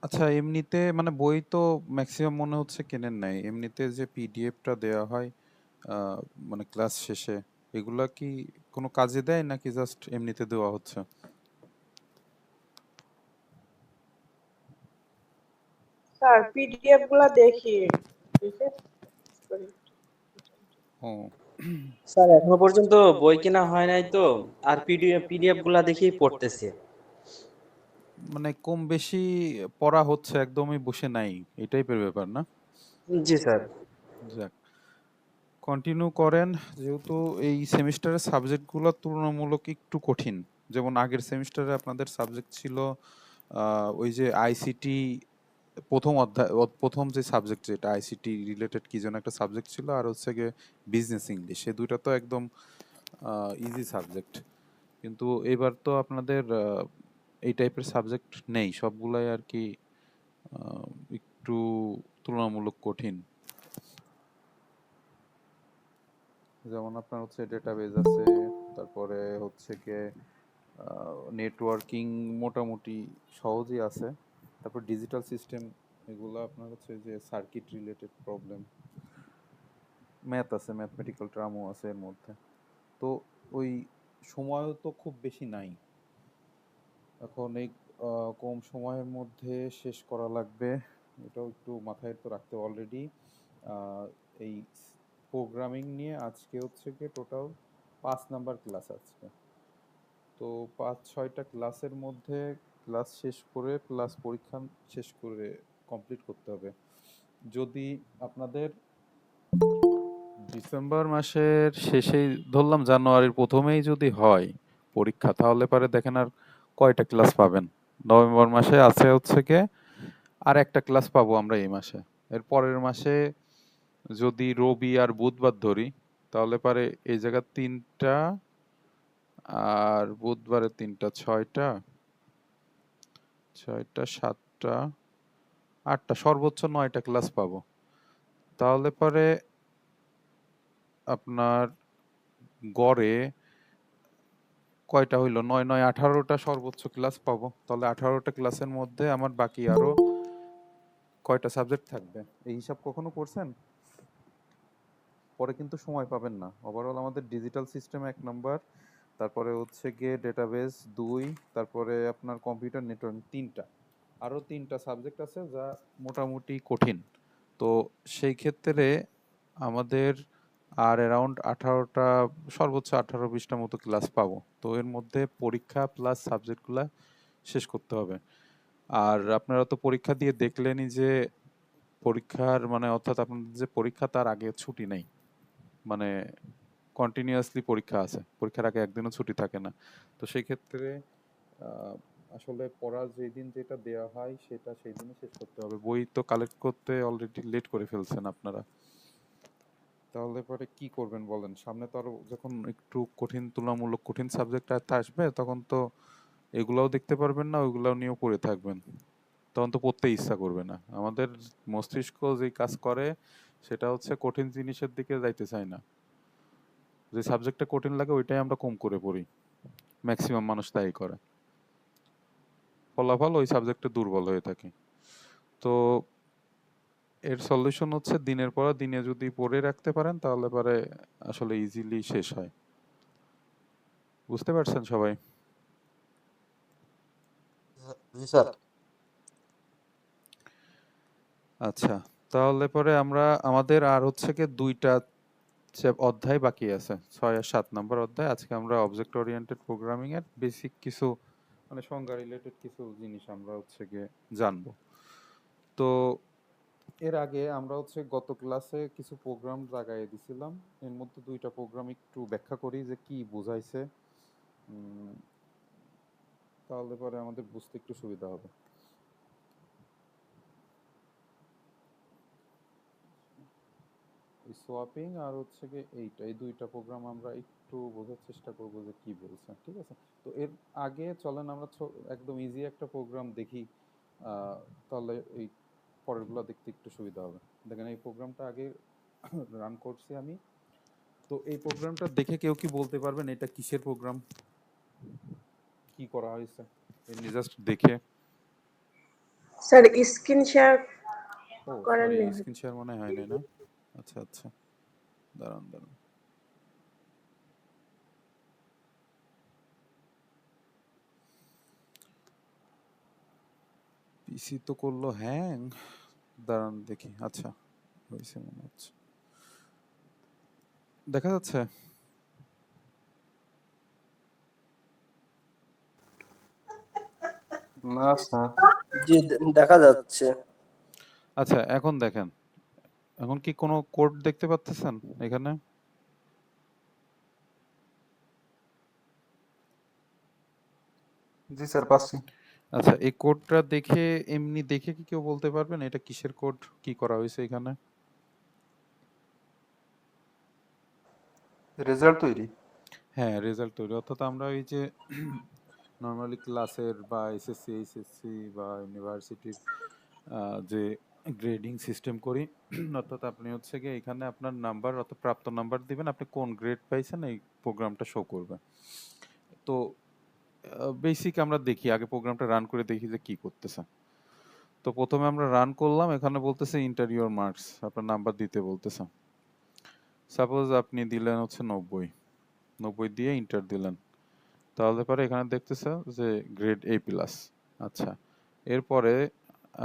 আচ্ছা, এমনিতে মানে বই তো ম্যাক্সিমাম মনে হচ্ছে কেনেন নাই। এমনিতে যে পিডিএফটা দেওয়া হয় আহ, মানে ক্লাস শেষে, এগুলা কি কোনো কাজে দেয় নাকি জাস্ট এমনিতে দেওয়া হচ্ছে? স্যার পিডিএফ গুলা দেখি, দেখে করি। ও, স্যার এখনো পর্যন্ত বই কেনা হয় নাই তো, আর পিডিএফ গুলা দেখেই পড়তেছি। মানে কম বেশি পড়া হচ্ছে, একদমই বসে নাই, এই টাইপের ব্যাপার না? জি স্যার। যাক, কন্টিনিউ করেন। যেহেতু এই সেমিস্টারের সাবজেক্টগুলো তুলনামূলক একটু কঠিন। যেমন আগের সেমিস্টারে আপনাদের সাবজেক্ট ছিল ওই যে আইসিটি, প্রথম অধ্যায় প্রথম যে সাবজেক্ট, যেটা আইসিটি রিলেটেড কি যেন একটা সাবজেক্ট ছিল, আর হচ্ছে গিয়ে বিজনেস ইংলিশ। এই দুইটা তো একদম ইজি সাবজেক্ট। কিন্তু এবার তো আপনাদের এই টাইপের সাবজেক্ট নেই, সবগুলাই আর কি আহ, একটু তুলনামূলক কঠিন। যেমন আপনার হচ্ছে ডেটাবেজ আছে, তারপরে হচ্ছে গিয়ে নেটওয়ার্কিং মোটামুটি সহজই আছে। তারপর ডিজিটাল সিস্টেম, এগুলো আপনার হচ্ছে যে সার্কিট রিলেটেড প্রবলেম। ম্যাথ আছে, ম্যাথমেটিক্যাল টার্মও আছে এর মধ্যে। তো ওই সময়ও তো খুব বেশি নাই। এখন এই কম সময়ের মধ্যে শেষ করা লাগবে, এটাও একটু মাথায় তো রাখতে। অলরেডি এই প্রোগ্রামিং নিয়ে আজকে হচ্ছে কি টোটাল 5 নাম্বার ক্লাস আজকে। তো 5-6টা ক্লাসের মধ্যে ক্লাস শেষ করে প্লাস পরীক্ষা শেষ করে কমপ্লিট করতে হবে। যদি আপনাদের ডিসেম্বর মাসের শেষেই, ধরলাম জানুয়ারির প্রথমেই যদি হয় পরীক্ষা, তাহলে পরে দেখেন আর কয়টা ক্লাস পাবেন। নভেম্বর মাসে আছে হচ্ছে গিয়ে আর একটা ক্লাস পাবো আমরা এই মাসে। এর পরের মাসে যদি রবি আর বুধবার ধরি, তাহলে পারে এই জায়গা 3টা, আর বুধবারে 3টা, 6টা, 6টা, 7টা, 8টা, সর্বোচ্চ 9টা ক্লাস পাবো। তাহলে পরে আপনার গড়ে কয়টা হইলো, 9 9 18টা সর্বোচ্চ ক্লাস পাবো। তাহলে 18টা ক্লাসের মধ্যে আমার বাকি আরো কয়টা সাবজেক্ট থাকবে, এই হিসাব কখনো করছেন? পরে কিন্তু সময় পাবেন না। ওভারঅল আমাদের ডিজিটাল সিস্টেম 1 নাম্বার, তারপরে হচ্ছে গিয়ে ডেটাবেস 2, তারপরে আপনার কম্পিউটার নেটওয়ার্ক 3টা, আরও 3টা সাবজেক্ট আছে যা মোটামুটি কঠিন। তো সেই ক্ষেত্রে আমাদের আর অ্যারাউন্ড 18টা, সর্বোচ্চ 18-20টা মতো ক্লাস পাবো। তো এর মধ্যে পরীক্ষা প্লাস সাবজেক্টগুলা শেষ করতে হবে। আর আপনারা তো পরীক্ষা দিয়ে দেখলেনই যে পরীক্ষার মানে, অর্থাৎ আপনাদের যে পরীক্ষা তার আগে ছুটি নেই। মানে কন্টিনিউয়াসলি পরীক্ষা আছে, পরীক্ষার আগে একদিনও ছুটি থাকে না। তো সেই ক্ষেত্রে আহ, আসলে পড়ার যেই দিন যেটা দেওয়া হয় সেটা সেই দিনই শেষ করতে হবে। বই তো কালেক্ট করতে অলরেডি লেট করে ফেলছেন আপনারা। তাহলে পরে কি করবেন বলেন? সামনে তো আরো যখন একটু কঠিন, তুলনামূলক কঠিন সাবজেক্ট আসবে, তখন তো এগুলাও দেখতে পারবেন না, ওইগুলাও নিয়েও পড়ে থাকবেন। তখন তো পড়তে ইচ্ছা করবে না। আমাদের মস্তিষ্ক যেই কাজ করে সেটা হচ্ছে কঠিন জিনিসের দিকে যাইতে চায় না। যে সাবজেক্টটা কঠিন লাগে ওইটাই আমরা কম করে পড়ি, ম্যাক্সিমাম মানুষ তাই করে। ফলাফল ওই সাবজেক্টে দুর্বল হয়ে থাকে। তো এর সলিউশন হচ্ছে দিনের পর দিনে যদি পড়ে রাখতে পারেন, তাহলে পরে আসলে ইজিলি শেষ হয়। বুঝতে পারছেন সবাই? জি স্যার। আচ্ছা, তাহলে পরে আমরা আমাদের আর হচ্ছে কি 2টা অধ্যায় বাকি আছে, 6 আর 7 নাম্বার অধ্যায়। আজকে আমরা অবজেক্ট ওরিয়েন্টেড প্রোগ্রামিং এর বেসিক কিছু মানে সংজ্ঞা রিলেটেড কিছু জিনিস আমরা হচ্ছে গিয়ে জানবো। তো এর আগে আমরা হচ্ছে গত ক্লাসে কিছু প্রোগ্রাম লাগাই দিছিলাম। এর মধ্যে 2টা প্রোগ্রাম একটু ব্যাখ্যা করি যে কি বোঝাইছে, উম, তাহলে পরে আমাদের বুঝতে একটু সুবিধা হবে। এই সোয়াপিং আর হচ্ছে গিয়ে এই 2টা প্রোগ্রাম আমরা একটু বোঝার চেষ্টা করব যে কি বলছে, ঠিক আছে? তো এর আগে চলেন আমরা একদম ইজি একটা প্রোগ্রাম দেখি, তাহলে এই পরেরগুলো দেখতে একটু সুবিধা হবে। দেখেন এই প্রোগ্রামটা আগে রান করছি আমি। তো এই প্রোগ্রামটা দেখে কেউ কি বলতে পারবেন এটা কিসের প্রোগ্রাম, কি করা হয়েছে এমনি জাস্ট দেখে? স্যার স্ক্রিন শেয়ার ও করেন সরি, নি। স্ক্রিন শেয়ার মনে হয় নাই না। আচ্ছা আচ্ছা, দাঁড়ান দাঁড়ান। পিসি তো করলো হ্যাং, দাঁড়ান দেখি। আচ্ছা, হয়েছে মনে হচ্ছে, দেখা যাচ্ছে। না স্যার। জি দেখা যাচ্ছে। আচ্ছা এখন দেখেন, এখন কি কোনো কোড দেখতে পাচ্ছেন এখানে? জি স্যার, পাচ্ছি। আচ্ছা, এই কোডটা দেখে, এমনি দেখে কি কেউ বলতে পারবেন এটা কিসের কোড, কি করা হয়েছে এখানে? রেজাল্ট তৈরি। হ্যাঁ, রেজাল্ট তৈরি, অর্থাৎ আমরা এই যে নর্মালি ক্লাসের বা এসএসসি এইচএসসি বা ইউনিভার্সিটির যে গ্রেডিং সিস্টেম করি, অর্থাৎ আপনি হচ্ছে গিয়ে এখানে আপনার নাম্বার অর্থাৎ প্রাপ্ত নাম্বার দিবেন, আপনি কোন গ্রেড পাইছেন এই প্রোগ্রামটা শো করবে। তো বেসিক আমরা দেখি আগে প্রোগ্রামটা রান করে দেখি যে কি করতেছে। তো প্রথমে আমরা রান করলাম, এখানে বলতেছে ইন্টার ইউর মার্কস, আপনার নাম্বার দিতে বলতেছে। সাপোজ আপনি দিলেন হচ্ছে 90 দিয়ে ইন্টার দিলেন, তাহলে পরে এখানে দেখতেছে যে গ্রেড A প্লাস। আচ্ছা, এরপরে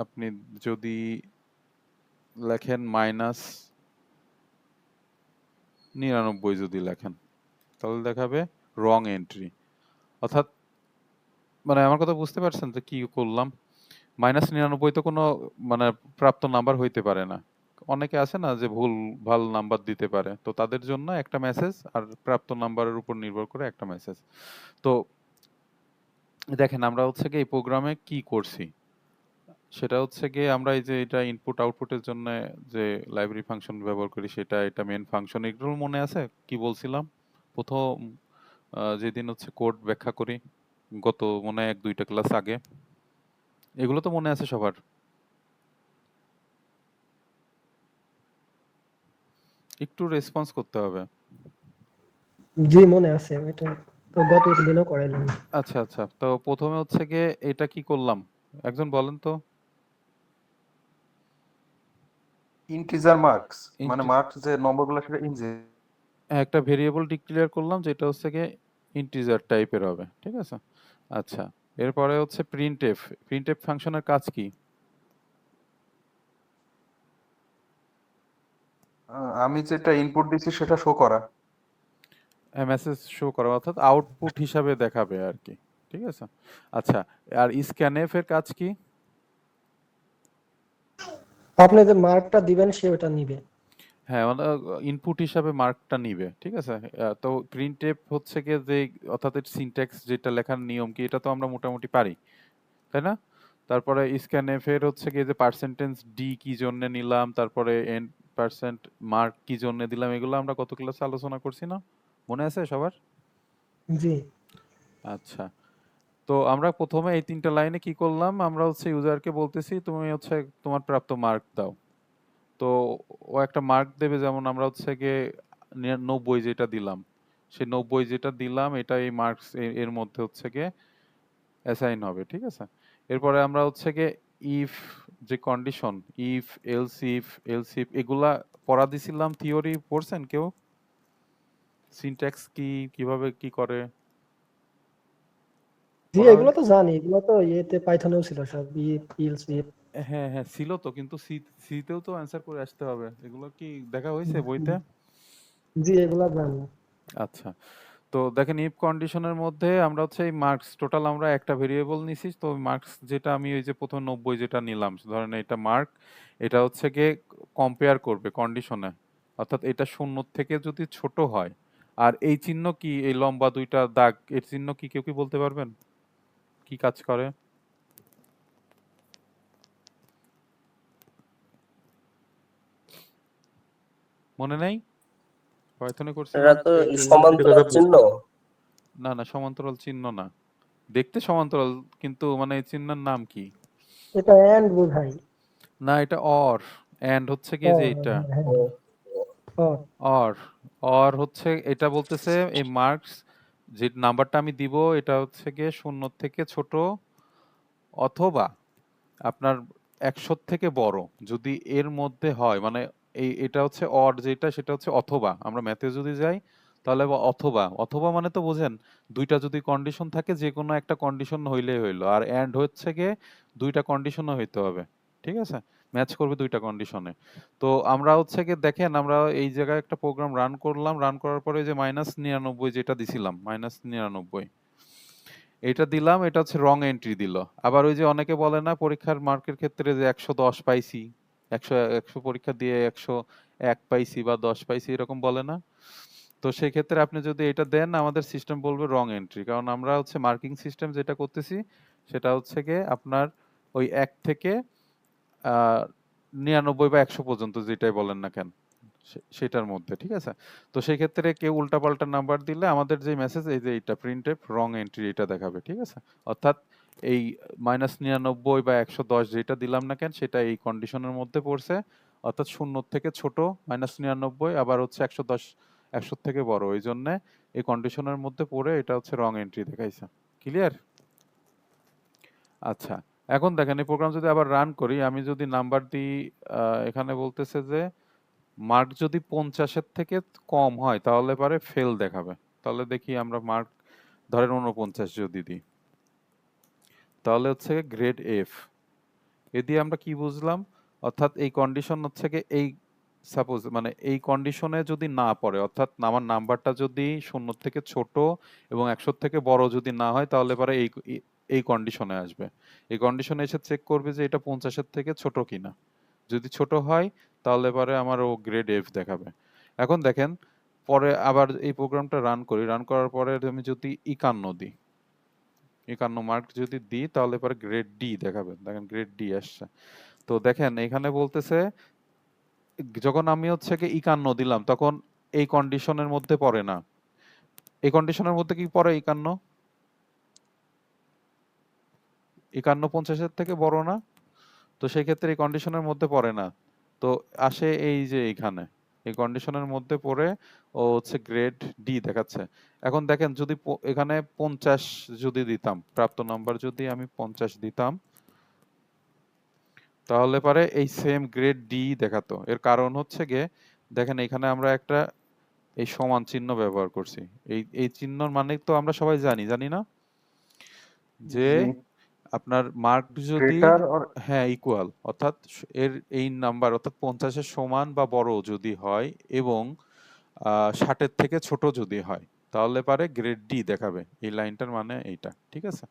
আপনি যদি লেখেন -99 যদি লেখেন, তাহলে দেখাবে রং এন্ট্রি। অর্থাৎ মানে আমার কথা বুঝতে পারছেন যে কি করলাম? -99 তো কোনো মানে প্রাপ্ত নাম্বার হইতে পারে না। অনেকে আছে না যে ভুল ভাল নাম্বার দিতে পারে, তো তাদের জন্য একটা মেসেজ আর প্রাপ্ত নাম্বারের উপর নির্ভর করে একটা মেসেজ। তো দেখেন আমরা হচ্ছে কি এই প্রোগ্রামে কি করছি, সেটা হচ্ছে গিয়ে আমরা এই যে এটা ইনপুট আউটপুটের জন্য যে লাইব্রেরি ফাংশন ব্যবহার করি, সেটা এটা মেন ফাংশন। এগুলো মনে আছে কি বলছিলাম প্রথম যেদিন হচ্ছে কোড ব্যাখ্যা করি, গত মনে হয় 1-2টা ক্লাস আগে? এগুলো তো মনে আছে সবার? একটু রেসপন্স করতে হবে। জি মনে আছে, এটা তো গত দিনও করাইলাম। আচ্ছা আচ্ছা, তো প্রথমে হচ্ছে গিয়ে এটা কি করলাম, একজন বলেন তো? ইন্টিজার মার্কস, মানে Int- মার্কস যে নম্বরগুলো সেটা ইন্টিজার। একটা ভেরিয়েবল ডিক্লেয়ার করলাম যেটা হচ্ছে গিয়ে ইন্টিজার টাইপের হবে, ঠিক আছে। আচ্ছা, এরপরে হচ্ছে প্রিন্টএফ। প্রিন্টএফ ফাংশনের কাজ কি? আমি যেটা ইনপুট দিচ্ছি সেটা শো করা। মেসেজ শো করা, অর্থাৎ আউটপুট হিসাবে দেখাবে আর কি, ঠিক আছে। আচ্ছা, আর স্ক্যানএফ এর কাজ কি? আপনি যে মার্কটা দিবেন সে ওটা নিবে। হ্যাঁ, মানে ইনপুট হিসাবে মার্কটা নিবে, ঠিক আছে। তো প্রিন্টএফ হচ্ছে গিয়ে যে অর্থাৎ এর সিনট্যাক্স যেটা লেখার নিয়ম কি, এটা তো আমরা মোটামুটি পারি, তাই না? তারপরে স্ক্যানএফ এর হচ্ছে গিয়ে যে পার্সেন্টেজ ডি কি জন্য নিলাম, তারপরে এন পার্সেন্ট মার্ক কি জন্য দিলাম, এগুলো আমরা গত ক্লাসে আলোচনা করছি না, মনে আছে সবার? জি আচ্ছা, তো আমরা প্রথমে এই 3টা লাইনে কি করলাম, আমরা হচ্ছে ইউজারকে বলতেছি তুমি হচ্ছে তোমার প্রাপ্ত মার্ক দাও। তো ও একটা মার্ক দেবে, যেমন আমরা হচ্ছে গিয়ে 90 যেটা দিলাম, সেই 90 যেটা দিলাম এটা এই মার্কস এর মধ্যে হচ্ছে গিয়ে অ্যাসাইন হবে, ঠিক আছে। এরপরে আমরা হচ্ছে গিয়ে ইফ যে কন্ডিশন, ইফ এলস ইফ এগুলা পড়া দিছিলাম, থিওরি পড়ছেন কেউ? সিনট্যাক্স কি, কিভাবে কি করে জি পড়া এগুলো হয়েছে? তো জানি, এগুলো তো ইয়েতে পাইথনেও ছিল সব, ইফ ইলস ইফ। হ্যাঁ হ্যাঁ ছিল তো, কিন্তু সিতেও তো অ্যান্সার করে আসতে হবে, এগুলো কি দেখা হয়েছে বইতে? জি এগুলো জানি। আচ্ছা, তো দেখেন ইফ কন্ডিশনের মধ্যে আমরা হচ্ছে এই মার্কস টোটাল আমরা একটা ভেরিয়েবল নিছি, তো মার্কস যেটা আমি ওই যে প্রথম 90 যেটা নিলাম, ধরেন এটা মার্ক, এটা হচ্ছে গিয়ে কম্পেয়ার করবে কন্ডিশনে, অর্থাৎ এটা 0 থেকে যদি ছোট হয়। আর এই চিহ্ন কি, এই লম্বা 2টা দাগ এর চিহ্ন কি, কেউ কি বলতে পারবেন কি কাজ করে? মনে নেই? পাইথনে এটা করছিলাম। তো সমান্তরাল চিহ্ন। না না, সমান্তরাল চিহ্ন না, দেখতে সমান্তরাল, কিন্তু মানে এই চিহ্নের নাম কি? এটা এন্ড বোঝাই। না, এটা অর। এন্ড হচ্ছে কি ও যে হ্যাঁ এটা হ্যাঁ ও অর। অর হচ্ছে এটা বলতেছে এই মার্কস যে নাম্বারটা আমি দিব এটা হচ্ছে গিয়ে 0 থেকে ছোট, অথবা আপনার 100 থেকে বড় যদি এর মধ্যে হয়, মানে এটা হচ্ছে অড, যেটা সেটা হচ্ছে অথবা, আমরা ম্যাথে যদি যাই তাহলে অথবা, অথবা মানে তো বোঝেন দুইটা যদি কন্ডিশন থাকে যে কোনো একটা কন্ডিশন হইলেই হইলো, আর এন্ড হচ্ছে গিয়ে দুইটা কন্ডিশনও হইতে হবে, ঠিক আছে, ম্যাচ করবে দুইটা কন্ডিশনে। তো আমরা হচ্ছে গিয়ে দেখেন আমরা এই জায়গায় একটা প্রোগ্রাম রান করলাম, রান করার পরে যে -99 যেটা দিছিলাম, -99 এটা দিলাম, এটা হচ্ছে রং এন্ট্রি দিল। আবার ওই যে অনেকে বলে না পরীক্ষার মার্কের ক্ষেত্রে যে 110 পাইছি, 100 পরীক্ষা দিয়ে 101 পাইছি বা 10 পাইছি এরকম বলে না। তো সেই ক্ষেত্রে আপনি যদি এটা দেন আমাদের সিস্টেম বলবে রং এন্ট্রি, কারণ আমরা হচ্ছে মার্কিং সিস্টেম যেটা করতেছি সেটা হচ্ছে গিয়ে আপনার ওই 1 থেকে 99 বা 100 পর্যন্ত যেটাই বলেন না কেন সেটার মধ্যে, ঠিক আছে। তো সেই ক্ষেত্রে কেউ উল্টাপাল্টা নাম্বার দিলে আমাদের যে মেসেজ এই যে এটা প্রিন্টএফ রং এন্ট্রি এটা দেখাবে, ঠিক আছে। অর্থাৎ এই -99 বা 110 যেটা দিলাম না কেন সেটা এই কন্ডিশনের মধ্যে পড়ছে, অর্থাৎ 0 থেকে ছোট -99, আবার হচ্ছে 110 100 থেকে বড়, এই জন্য এই কন্ডিশনের মধ্যে পড়ে এটা হচ্ছে রং এন্ট্রি দেখাইছে। ক্লিয়ার? আচ্ছা, এখন দেখেন এই প্রোগ্রাম যদি আবার রান করি, আমি যদি নাম্বার দিই, এখানে বলতেছে যে মার্ক যদি 50-এর থেকে কম হয় তাহলে পারে ফেল দেখাবে। তাহলে দেখি আমরা মার্ক ধরেন 49 যদি দিই তাহলে হচ্ছে গ্রেড এফ। এ দিয়ে আমরা কি বুঝলাম? অর্থাৎ এই কন্ডিশন হচ্ছে গিয়ে এই সাপোজ মানে এই কন্ডিশনে যদি না পড়ে, অর্থাৎ আমার নাম্বারটা যদি 0 থেকে ছোট এবং 100 থেকে বড় যদি না হয় তাহলে পরে এই কন্ডিশনে আসবে। এই কন্ডিশনে এসে চেক করবে যে এটা 50-এর থেকে ছোট কিনা। যদি ছোট হয় তাহলে পরে আমার ও গ্রেড এফ দেখাবে। এখন দেখেন পরে আবার এই প্রোগ্রামটা রান করি, রান করার পরে আমি যদি 51 দিই, 51 মার্ক যদি দিই তাহলে পরে গ্রেড ডি দেখাবে। দেখেন গ্রেড ডি আসছে। তো দেখেন এখানে বলতেছে যখন আমি হচ্ছে কি 51 দিলাম তখন এই কন্ডিশনের মধ্যে পড়ে না। এই কন্ডিশনের মধ্যে কি পড়ে 51? 51 50-এর থেকে বড় না? তো সেই ক্ষেত্রে এই কন্ডিশনের মধ্যে পড়ে না। তো আসে এই যে এইখানে এই কন্ডিশনের মধ্যে পড়ে ও হচ্ছে গ্রেড ডি দেখাচ্ছে। এখন দেখেন যদি এখানে 50 যদি দিতাম, প্রাপ্ত নাম্বার যদি আমি 50 দিতাম তাহলে পারে এই সেম গ্রেড ডি দেখাতো। এর কারণ হচ্ছে গিয়ে দেখেন এখানে আমরা একটা এই সমান চিহ্ন ব্যবহার করছি। এই চিহ্নর মানে তো আমরা সবাই জানি, জানি না? যে জি, আপনার মার্ক যদি গ্রেটার অর হ্যাঁ ইকুয়াল, অর্থাৎ এর এই নাম্বার অর্থাৎ 50-এর সমান বা বড় যদি হয় এবং 60-এর থেকে ছোট যদি হয় তাহলে পারে গ্রেড ডি দেখাবে। এই লাইনটার মানে এইটা, ঠিক আছে।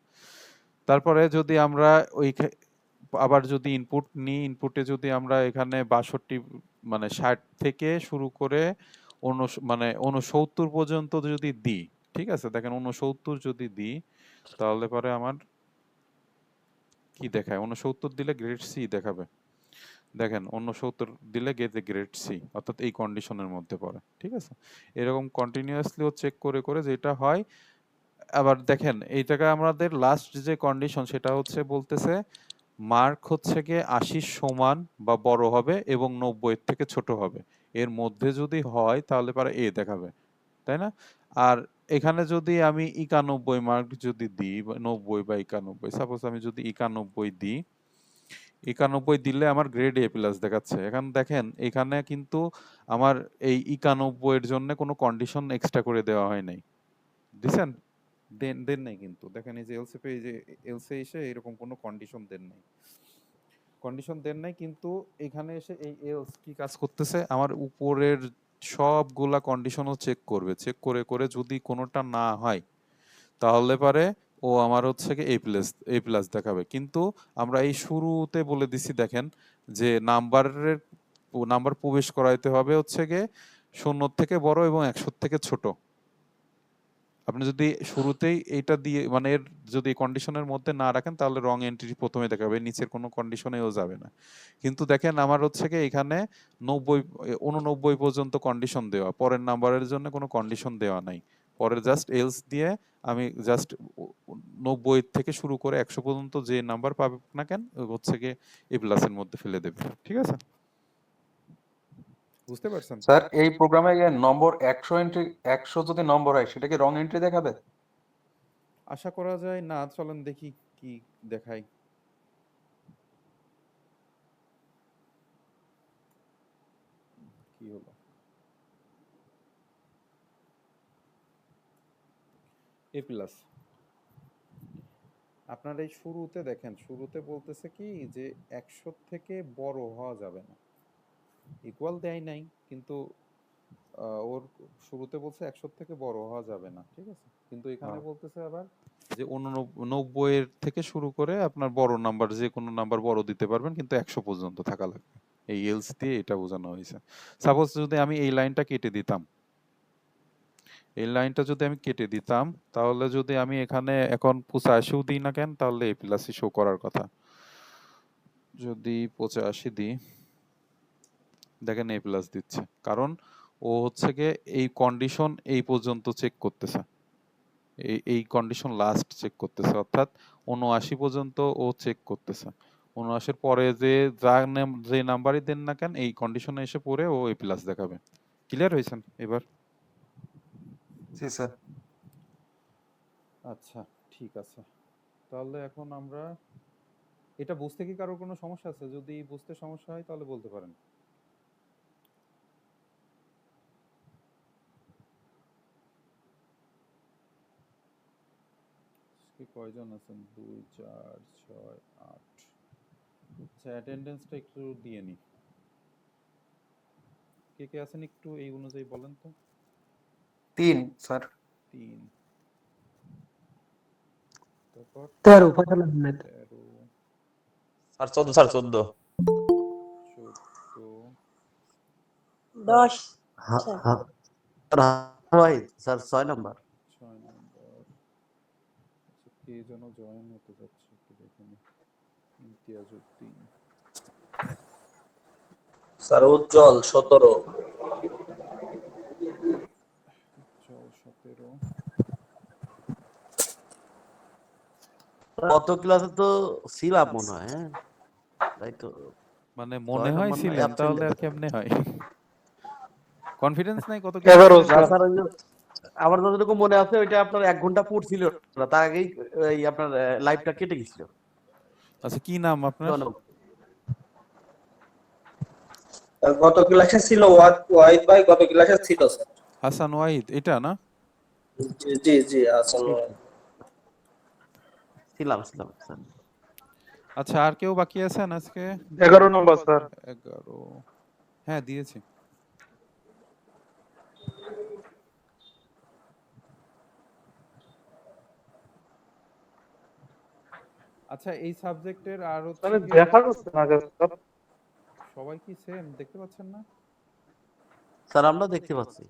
তারপরে যদি আমরা ওই আবার যদি ইনপুট নিই, ইনপুটে যদি আমরা এখানে 62 মানে 60 থেকে শুরু করে মানে 69 পর্যন্ত যদি দিই, ঠিক আছে, দেখেন 69 যদি দিই তাহলে পরে আমার কি দেখায়, 69 দিলে গ্রেড সি দেখাবে। দেখেন 69 দিলে গ্রেড সি, অর্থাৎ এই কন্ডিশনের মধ্যে পড়ে, ঠিক আছে। এরকম কন্টিনিউয়াসলিও চেক করে করে যেটা হয়। আবার দেখেন এই জায়গায় আমাদের লাস্ট যে কন্ডিশন সেটা হচ্ছে বলতেছে মার্ক হচ্ছে গিয়ে 80 সমান বা বড় হবে এবং 90 এর থেকে ছোট হবে। এর মধ্যে যদি হয় তাহলে পরে এ দেখাবে, তাই না? আর এখানে যদি আমি 91 মার্ক যদি দিই 90 বা 91, সাপোজ আমি যদি 91 দিই, 91 দিলে আমার গ্রেড এ প্লাস দেখাচ্ছে। এখন দেখেন এখানে কিন্তু আমার এই 91 এর জন্য কোনো কন্ডিশন এক্সট্রা করে দেওয়া হয় নাই, দিছেন? দেন দেন নাই কিন্তু দেখেন এই যে এলসে পে, এই যে এলসে এসে এরকম কোনো কন্ডিশন দেন নাই, কন্ডিশন দেন নাই। কিন্তু এখানে এসে এই এলস কি কাজ করতেছে, আমার উপরের সবগুলা কন্ডিশনও চেক করবে, চেক করে করে যদি কোনোটা না হয় তাহলে পারে ও আমার হচ্ছে কি এ প্লাস দেখাবে। কিন্তু আমরা এই শুরুতে বলে দিছি দেখেন যে নাম্বার প্রবেশ করাইতে হবে হচ্ছে গিয়ে 0 থেকে বড় এবং 100 থেকে ছোট। আপনি যদি শুরুতেই এইটা দিয়ে মানে এর যদি কন্ডিশনের মধ্যে না রাখেন তাহলে রং এন্ট্রি প্রথমে দেখাবে, নিচের কোনো কন্ডিশনেও যাবে না। কিন্তু দেখেন আমার হচ্ছে কি এখানে 89 পর্যন্ত কন্ডিশন দেওয়া, পরের নাম্বারের জন্য কোনো কন্ডিশন দেওয়া নাই। পরের জাস্ট এলস দিয়ে আমি জাস্ট 90 থেকে শুরু করে 100 পর্যন্ত যে নাম্বার পাবে না কেন হচ্ছে গিয়ে এ প্লাসের মধ্যে ফেলে দেবে, ঠিক আছে? বুঝতে পারছেন? স্যার এই প্রোগ্রামে নম্বর 100 এন্ট্রি, 100 যদি নম্বর হয় সেটা কি রং এন্ট্রি দেখাবে? আশা করা যায় না, চলেন দেখি কি দেখাই। কি হলো? এ প্লাস। আপনার এই শুরুতে দেখেন, শুরুতে বলতেছে কি যে 100 থেকে বড় হওয়া যাবে না। ইকুয়াল দেয় নাই, কিন্তু ওর শুরুতে বলছে 100 থেকে বড় হওয়া যাবে না, ঠিক আছে? কিন্তু এখানে বলতেছে আবার যে 89 এর থেকে শুরু করে আপনার বড় নাম্বার, যে কোনো নাম্বার বড় দিতে পারবেন, কিন্তু 100 পর্যন্ত থাকা লাগবে। এই এলস দিয়ে এটা বোঝানো হয়েছে। সাপোজ যদি আমি এই লাইনটা কেটে দিতাম, এই লাইনটা যদি আমি কেটে দিতাম, তাহলে যদি আমি এখানে এখন 85ও দিই না কেন, তাহলে এ প্লাসই শো করার কথা। যদি 85 দিই, দেখেন এ প্লাস দিচ্ছে, কারণ ও হচ্ছে গিয়ে এই কন্ডিশন এই পর্যন্ত চেক করতেছে, এই কন্ডিশন লাস্ট চেক করতেছে, অর্থাৎ 79 পর্যন্ত ও চেক করতেছে। 79 পরে যে নাম্বারই দেন না কেন, এই কন্ডিশনে এসে পড়ে ও এ প্লাস দেখাবে। ক্লিয়ার হয়েছেন এবার? জি স্যার। আচ্ছা, ঠিক আছে। তাহলে এখন আমরা এটা বুঝতে কি কারোর কোনো সমস্যা আছে? যদি বুঝতে সমস্যা হয় তাহলে বলতে পারেন। আজকে কয়জন আছেন? 2 4 6 8। আচ্ছা, অ্যাটেন্ডেন্সটা একটু দিয়ে নি। কে কে আছেন একটু এই অনুযায়ী বলেন তো। 3 স্যার। 3। তারপর 13 ফয়সাল আহমেদ। 13, sir 14 sir 14। 14, 10 হ্যাঁ স্যার। হ্যাঁ স্যার স্যার 6 নম্বর 6 নম্বর। আচ্ছা, কে যেন জয়েন হতে যাচ্ছে একটু দেখে নি। ইমতিয়াজউদ্দিন। স্যার উজ্জ্বল 17। উজ্জ্বল 17। গত ক্লাসে তো ছিলাম মনে হয়, হ্যাঁ তাই তো। মানে 6 মনে হয় নম্বর না ছিলেন, অ্যাবসেন্ট তাহলে আর কেমনে হয়? কনফিডেন্স নাই কত ক্লাস 11 ছিলেন? না স্যার। স্যার, ওই যে আমার যতটুকু মনে আছে ওইটা আপনার 1 ঘন্টা পড়ছিল না, তার আগেই এই আপনার লাইভটা কেটে গেছিল। আচ্ছা, কি নাম আপনার? গত ক্লাসে ছিল ওয়াহিদ ভাই, গত ক্লাসে ছিল স্যার। হাসান ওয়াহিদ, এটা না? জি জি জি আসলে ছিলাম ছিলাম স্যার। আচ্ছা, আর কেউ বাকি আছেন আজকে? 11 নম্বর স্যার। 11। হ্যাঁ, দিয়েছি। আচ্ছা, এই সাবজেক্টের আর হচ্ছে মানে কি, দেখা যাচ্ছে না স্যার। সবাই কি সেম দেখতে পাচ্ছেন না? স্যার আমরা দেখতে পাচ্ছি।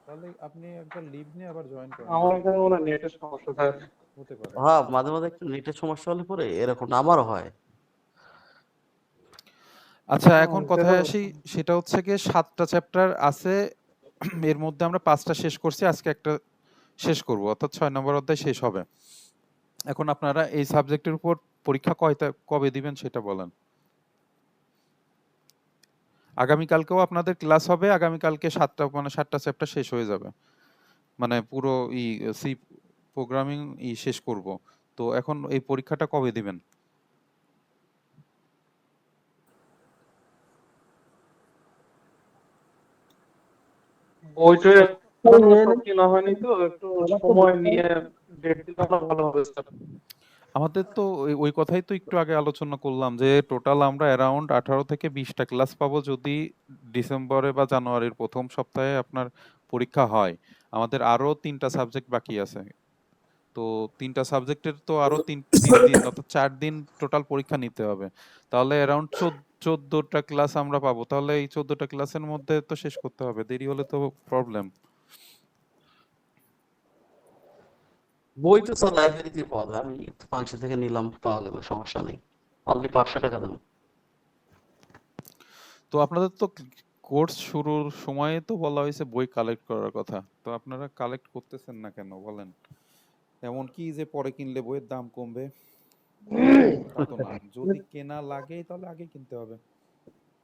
তাহলে আপনি একবার লিভ নিয়ে আবার জয়েন করেন, আমার এখানে মনে হয় নেটের সমস্যা স্যার। হতে পারে। হ্যাঁ, মাঝে মাঝে একটু নেটের সমস্যা হলে পরে এরকম আমারও হয়। আচ্ছা, এখন এটা কথায় তো আসি, সেটা হচ্ছে গিয়ে 7টা চ্যাপ্টার আছে, এর মধ্যে আমরা 5টা শেষ করছি, আজকে একটা শেষ করব, অর্থাৎ 6 নম্বর অধ্যায় শেষ হবে। এখন আপনারা এই সাবজেক্টের উপর পরীক্ষা কবে দিবেন সেটা বলেন। আগামীকালকেও আপনাদের ক্লাস হবে, আগামীকালকে 7টা চ্যাপ্টার শেষ হয়ে যাবে, মানে পুরো সি প্রোগ্রামিং শেষ করব। তো এখন এই পরীক্ষাটা কবে দিবেন? বইটা নিয়ে নেন। কিনা হয়নি তো, একটু সময় নিয়ে ডেট দিলে ভালো হবে স্যার। আমাদের তো ওই কথাই তো একটু আগে আলোচনা করলাম, যে টোটাল আমরা অ্যারাউন্ড 18 থেকে 20টা ক্লাস পাবো যদি ডিসেম্বরে বা জানুয়ারির প্রথম সপ্তাহে আপনার পরীক্ষা হয়। আমাদের আরো 3টা সাবজেক্ট বাকি আছে। তো 3টা সাবজেক্টের তো আরো 3 দিন, অর্থাৎ 4 দিন টোটাল পরীক্ষা নিতে হবে। তাহলে অ্যারাউন্ড 14টা ক্লাস আমরা পাবো। তাহলে এই 14টা ক্লাসের মধ্যে তো শেষ করতে হবে, দেরি হলে তো প্রবলেম। বই তো স্যার লাইব্রেরিতে পাওয়া যায়, আমি ফাংশন থেকে নিলাম, পাওয়া যাবে, সমস্যা নেই। অনলি 500 টাকা দাম। তো আপনাদের তো কোর্স শুরুর সময়ে তো বলা হয়েছে বই কালেক্ট করার কথা, তো আপনারা কালেক্ট করতেছেন না কেন বলেন? এমন কি যে পরে কিনলে বইয়ের দাম কমবে? তা তো না, যদি কেনা লাগে তাহলে আগে কিনতে হবে।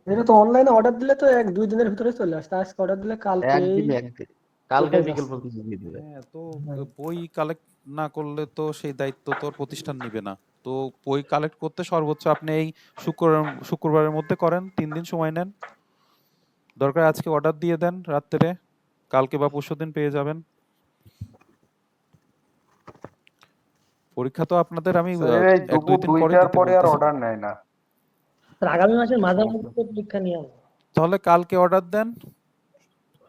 এটা তো অনলাইনে অর্ডার দিলে তো 1-2 দিনের ভিতরে চলে আসে, আজকে অর্ডার দিলে কালকেই একদিন কালকে উঠে বিকেল যাচ্ছে। পর্যন্ত দিয়ে দিবে। হ্যাঁ, তো বই কালেক্ট না করলে তো সেই দায়িত্ব তোর প্রতিষ্ঠান নিবে না। তো বই কালেক্ট করতে সর্বোচ্চ আপনি এই শুক্রবারের মধ্যে করেন, 3 দিন সময় নেন। দরকার আজকে অর্ডার দিয়ে দেন রাত্রে, কালকে বা পরশুদিন পেয়ে যাবেন। পরীক্ষা তো আপনাদের আমি স্যার এই এক দুই দুপুর দিন পরে 2টার দিতে পরে আর বলতেছি। অর্ডার নেয় না। স্যার আগামী মাসের এটা মাঝামাঝি সমস্যা। তো পরীক্ষা নিয়ে আসবো। তাহলে কালকে অর্ডার দেন,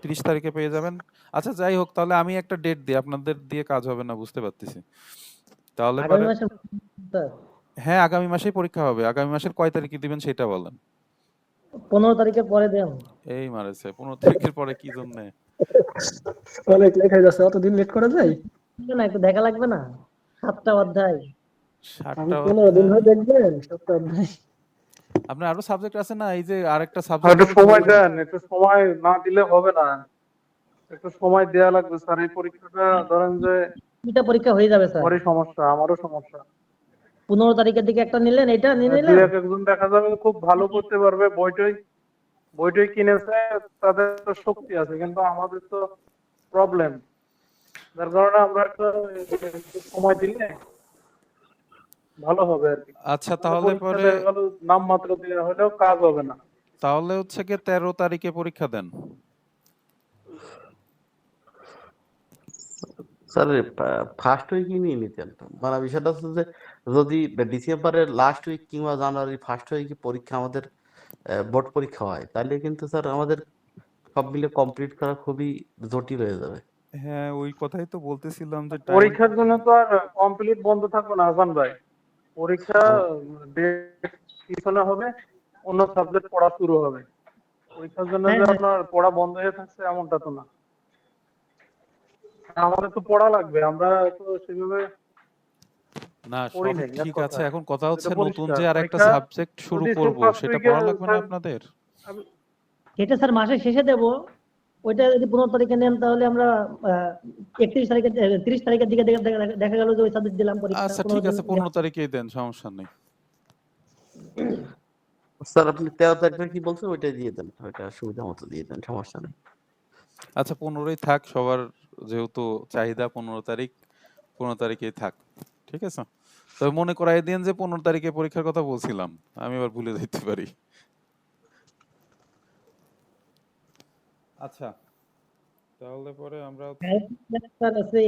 30 তারিখে পেয়ে যাবেন। আচ্ছা যাই হোক, তাহলে আমি একটা ডেট দিই, আপনাদের দিয়ে কাজ হবে না বুঝতে পারতেছি। তাহলে আগামী পরে মাসে স্যার হ্যাঁ, আগামী মাসেই পরীক্ষা হবে। আগামী মাসের কয় তারিখে দিবেন সেটা বলেন। 15 তারিখের পরে দেন। এই মারেছে 15 তারিখের পরে কি জন্য? অনেক লেট হয়ে যাচ্ছে, অতদিন লেট করা যায় না? একটু দেখা লাগবে না? 7টা অধ্যায়। আমি 7টা 15 দিন অধ্যায়? ধরে দেখবেন 7টা অধ্যায়। আপনার আরো সাবজেক্ট আছে না? এই যে আরেকটা আর সাবজেক্ট একটু আমি সময় বললাম। দেন, একটু সময় না দিলে হবে না, একটু সময় দেয়া লাগবে স্যার। এই পরীক্ষাটা ধরেন যে 2টা পরীক্ষা হয়ে যাবে স্যার। আমারই সমস্যা, আমারও সমস্যা। 15 তারিখের দিকে একটা নিলেন, এটা নিয়ে দুই নিলেন। একজন দেখা যাবে খুব ভালো করতে পারবে, বইটই বইটই কিনেছে, তাদের তো শক্তি আছে, কিন্তু আমাদের তো প্রবলেম। যার কারণে আমরা একটু সময় দিলে ভালো হবে আর কি। আচ্ছা মানে তাহলে পরীক্ষা পরে, দেখা গেল নামমাত্র দেওয়া হলেও কাজ হবে না। তাহলে হচ্ছে কি 13 তারিখে পরীক্ষা দেন। স্যার ফার্স্ট উইকই নিয়ে নিতেন। মানে বিষয়টা হচ্ছে যে যদি ডিসেম্বরের লাস্ট উইক কিংবা জানুয়ারির ফার্স্ট উইকে পরীক্ষা আমাদের বোর্ড পরীক্ষা হয়, তাহলে কিন্তু স্যার আমাদের সব মিলে কমপ্লিট করা খুবই জটিল হয়ে যাবে। হ্যাঁ, ওই কথাই তো বলতেছিলাম যে টাইম। পরীক্ষার জন্য তো আর কমপ্লিট বন্ধ থাকবে না হাসান ভাই। পরীক্ষা ও- ডেট পিছনে হবে, অন্য সাবজেক্ট পড়া শুরু হবে। পরীক্ষার জন্য হ্যাঁ যে হ্যাঁ আপনার পড়া বন্ধ হয়ে থাকছে এমনটা তো না। আমাদের তো পড়া লাগবে, আমরা তো সেভাবে না, পড়ি সবই নাই, এক ঠিক আছে। কথায় এখন কথা হচ্ছে এটা নতুন পরিষ্কার। যে আরেকটা পরীক্ষা সাবজেক্ট শুরু যদি করব, ফার্স্ট সেটা উইকে পড়া লাগবে না আপনাদের? এটা স্যার মাসের শেষে দেব। ওইটা যদি 15 তারিখে নেন তাহলে আমরা 31 তারিখে 30 তারিখের দিকে দেখা গেল যে ওই সাবজেক্ট দিলাম পরীক্ষা আচ্ছা 15 ঠিক দিন। আছে, 15 তারিখেই দেন, সমস্যা নেই। স্যার আপনি 13 তারিখে কি বলছেন ওইটাই দিয়ে দেন, ওইটা সুবিধা মতো দিয়ে দেন, সমস্যা নেই। আচ্ছা 15ই থাক, সবার যেহেতু চাহিদা 15 তারিখ, 15 তারিখেই থাক। ঠিক আছে, তবে মনে করাই দিন যে 15 তারিখে পরীক্ষার কথা বলছিলাম, আমি এবার ভুলে যেতে পারি। আচ্ছা তাহলে পরে আমরা হচ্ছে, হ্যাঁ, স্যার আছে